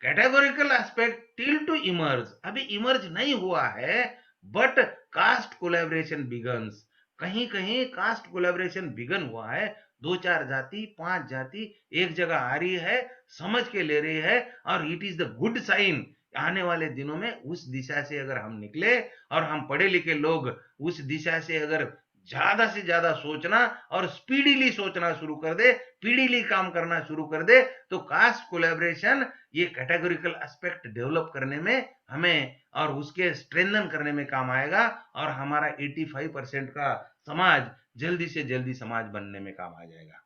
categorical aspect till two emerge, अभी इमर्ज नहीं हुआ है, बट कास्ट कोलैबोरेशन बिगन्स। कहीं कहीं कास्ट कोलैबोरेशन बिगन हुआ है। 2-4 जाति, 5 जाति एक जगह आ रही है, समझ के ले रही है, और it is the good sign. आने वाले दिनों में उस दिशा से अगर हम निकले, और हम पढ़े लिखे लोग उस दिशा से अगर ज्यादा से ज्यादा सोचना और स्पीडीली सोचना शुरू कर दे, पीडीली काम करना शुरू कर दे, तो कास्ट कोलैबोरेशन ये कैटेगोरिकल एस्पेक्ट डेवलप करने में हमें और उसके स्ट्रेंथन करने में काम आएगा, और हमारा 85% का समाज जल्दी से जल्दी समाज बनने में काम आ जाएगा।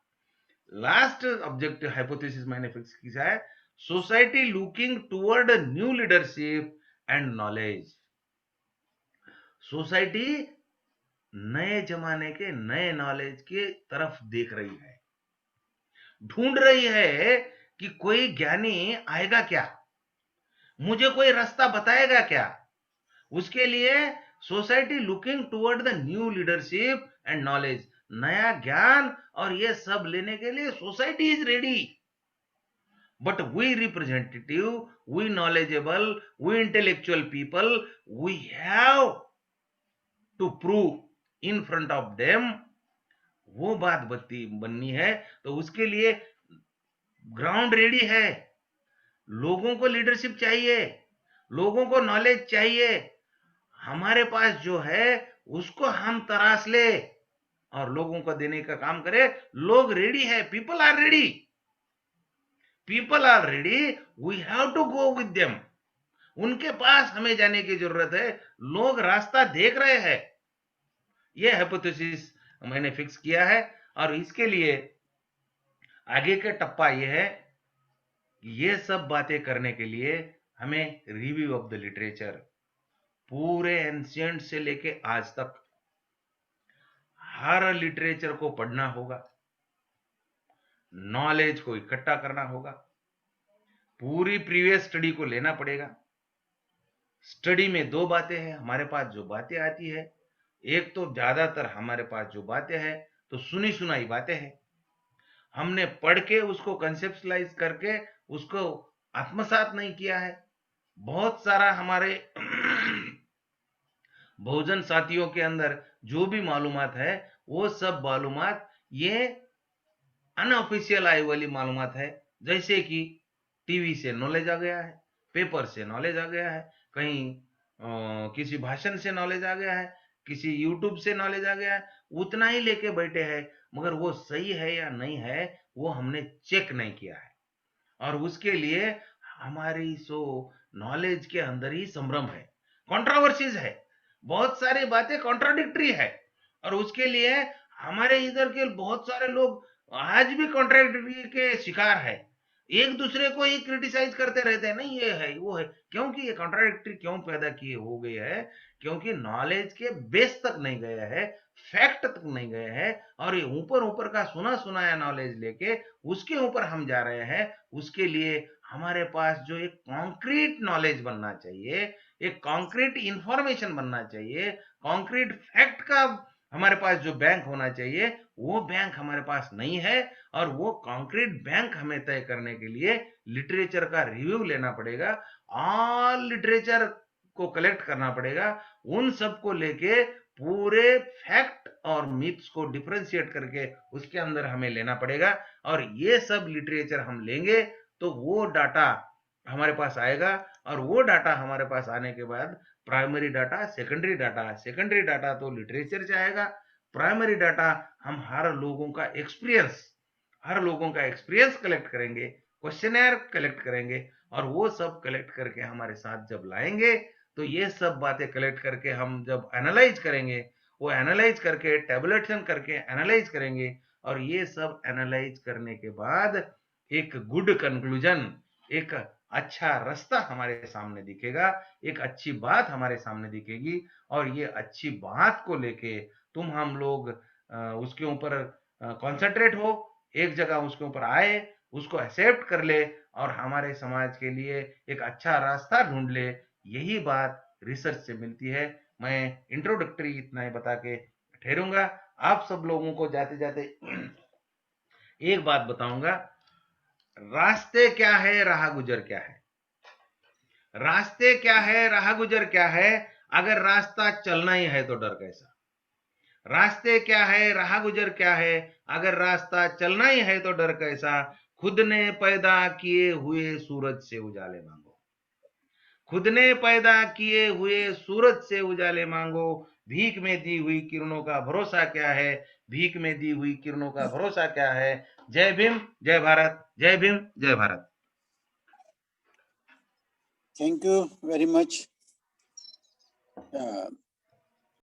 लास्ट ऑब्जेक्टिव हाइपोथेसिस मैंने फिक्स किया है, society looking toward new leadership and knowledge. Society नए जमाने के नए नॉलेज के तरफ देख रही है, ढूंढ रही है कि कोई ज्ञानी आएगा क्या, मुझे कोई रास्ता बताएगा क्या। उसके लिए society looking toward the new leadership and knowledge, नया ज्ञान और ये सब लेने के लिए society is ready. But we representative, we knowledgeable, we intellectual people, we have to prove in front of them। वो बात बननी है, तो उसके लिए ग्राउंड रेडी है। लोगों को लीडरशिप चाहिए, लोगों को नॉलेज चाहिए। हमारे पास जो है उसको हम तराश ले और लोगों को देने का काम करे। लोग रेडी है, people are ready, people are ready, we have to go with them. उनके पास हमें जाने की जरूरत है, लोग रास्ता देख रहे हैं। यह हाइपोथेसिस मैंने फिक्स किया है, और इसके लिए आगे का टप्पा यह है कि ये सब बातें करने के लिए हमें रिव्यू ऑफ द लिटरेचर, पूरे एंशिएंट से लेके आज तक हर लिटरेचर को पढ़ना होगा, नॉलेज को इकट्ठा करना होगा, पूरी प्रीवियस स्टडी को लेना पड़ेगा। स्टडी में दो बातें हैं हमारे पास जो बातें आती है, एक तो ज्यादातर हमारे पास जो बातें हैं तो सुनी सुनाई बातें हैं, हमने पढ़ के उसको कंसेप्शलाइज करके उसको आत्मसात नहीं किया है। बहुत सारा हमारे बहुजन साथियों के अंदर जो भी मालूमात है, वो सब मालूमात ये अनऑफिशियल आई वाली मालूमात है। जैसे कि टीवी से नॉलेज आ गया है, पेपर से नॉलेज आ गया है, कहीं किसी भाषण से नॉलेज आ गया है, किसी यूट्यूब से नॉलेज आ गया है, उतना ही लेके बैठे हैं, मगर वो सही है या नहीं है वो हमने चेक नहीं किया है। और उसके लिए हमारी सो नॉलेज के अंदर ही संभ्रम है, कंट्रोवर्सीज है, बहुत सारी बातें कॉन्ट्राडिक्टरी है, और उसके लिए हमारे इधर के बहुत सारे लोग आज भी कॉन्ट्राडिक्टरी के शिकार है, एक दूसरे को ही क्रिटिसाइज करते रहते हैं, नहीं ये है वो है। क्योंकि ये कॉन्ट्राडिक्टरी क्यों पैदा किए हो गए है, क्योंकि नॉलेज के बेस तक नहीं गए है, फैक्ट तक नहीं गए हैं, और ये ऊपर ऊपर का सुना सुनाया नॉलेज लेके उसके ऊपर हम जा रहे हैं। उसके लिए हमारे पास जो एक कॉन्क्रीट नॉलेज बनना चाहिए, एक कॉन्क्रीट इंफॉर्मेशन बनना चाहिए, कॉन्क्रीट फैक्ट का हमारे पास जो बैंक होना चाहिए, वो बैंक हमारे पास नहीं है। और वो कॉन्क्रीट बैंक हमें तय करने के लिए लिटरेचर का रिव्यू लेना पड़ेगा, ऑल लिटरेचर को कलेक्ट करना पड़ेगा, उन सब को लेके पूरे फैक्ट और मिथ्स को डिफरेंशिएट करके उसके अंदर हमें लेना पड़ेगा। और ये सब लिटरेचर हम लेंगे तो वो डाटा हमारे पास आएगा, और वो डाटा हमारे पास आने के बाद प्राइमरी डाटा, सेकेंडरी डाटा तो लिटरेचर से आएगा। प्राइमरी डाटा हम हर लोगों का एक्सपीरियंस कलेक्ट करेंगे, क्वेश्चनर कलेक्ट करेंगे, और वो सब कलेक्ट करके हमारे साथ जब लाएंगे, तो ये सब बातें कलेक्ट करके हम जब एनालाइज करेंगे, वो एनालाइज करके टेबुलेशन करके एनालाइज करेंगे, और ये सब एनालाइज करने के बाद एक गुड कंक्लूजन, एक अच्छा रास्ता हमारे सामने दिखेगा, एक अच्छी बात हमारे सामने दिखेगी, और ये अच्छी बात को लेके हम लोग उसके ऊपर कॉन्सेंट्रेट हो, एक जगह उसके ऊपर आए, उसको एक्सेप्ट कर ले, और हमारे समाज के लिए एक अच्छा रास्ता ढूंढ ले। यही बात रिसर्च से मिलती है। मैं इंट्रोडक्टरी इतना ही बता के ठहरूंगा। आप सब लोगों को जाते जाते एक बात बताऊंगा, रास्ते क्या है, राह गुजर क्या है। रास्ते क्या है, राह गुजर क्या है, अगर रास्ता चलना ही है तो डर कैसा। रास्ते क्या है, राह गुजर क्या है, अगर रास्ता चलना ही है तो डर कैसा। खुद ने पैदा किए हुए सूरज से उजाले मांगो, खुद ने पैदा किए हुए सूरज से उजाले मांगो। भीख में दी हुई किरणों का भरोसा क्या है, भीख में दी हुई किरणों का भरोसा क्या है। जय भीम, जय भारत, जय भीम, जय Bharat. Thank you very much,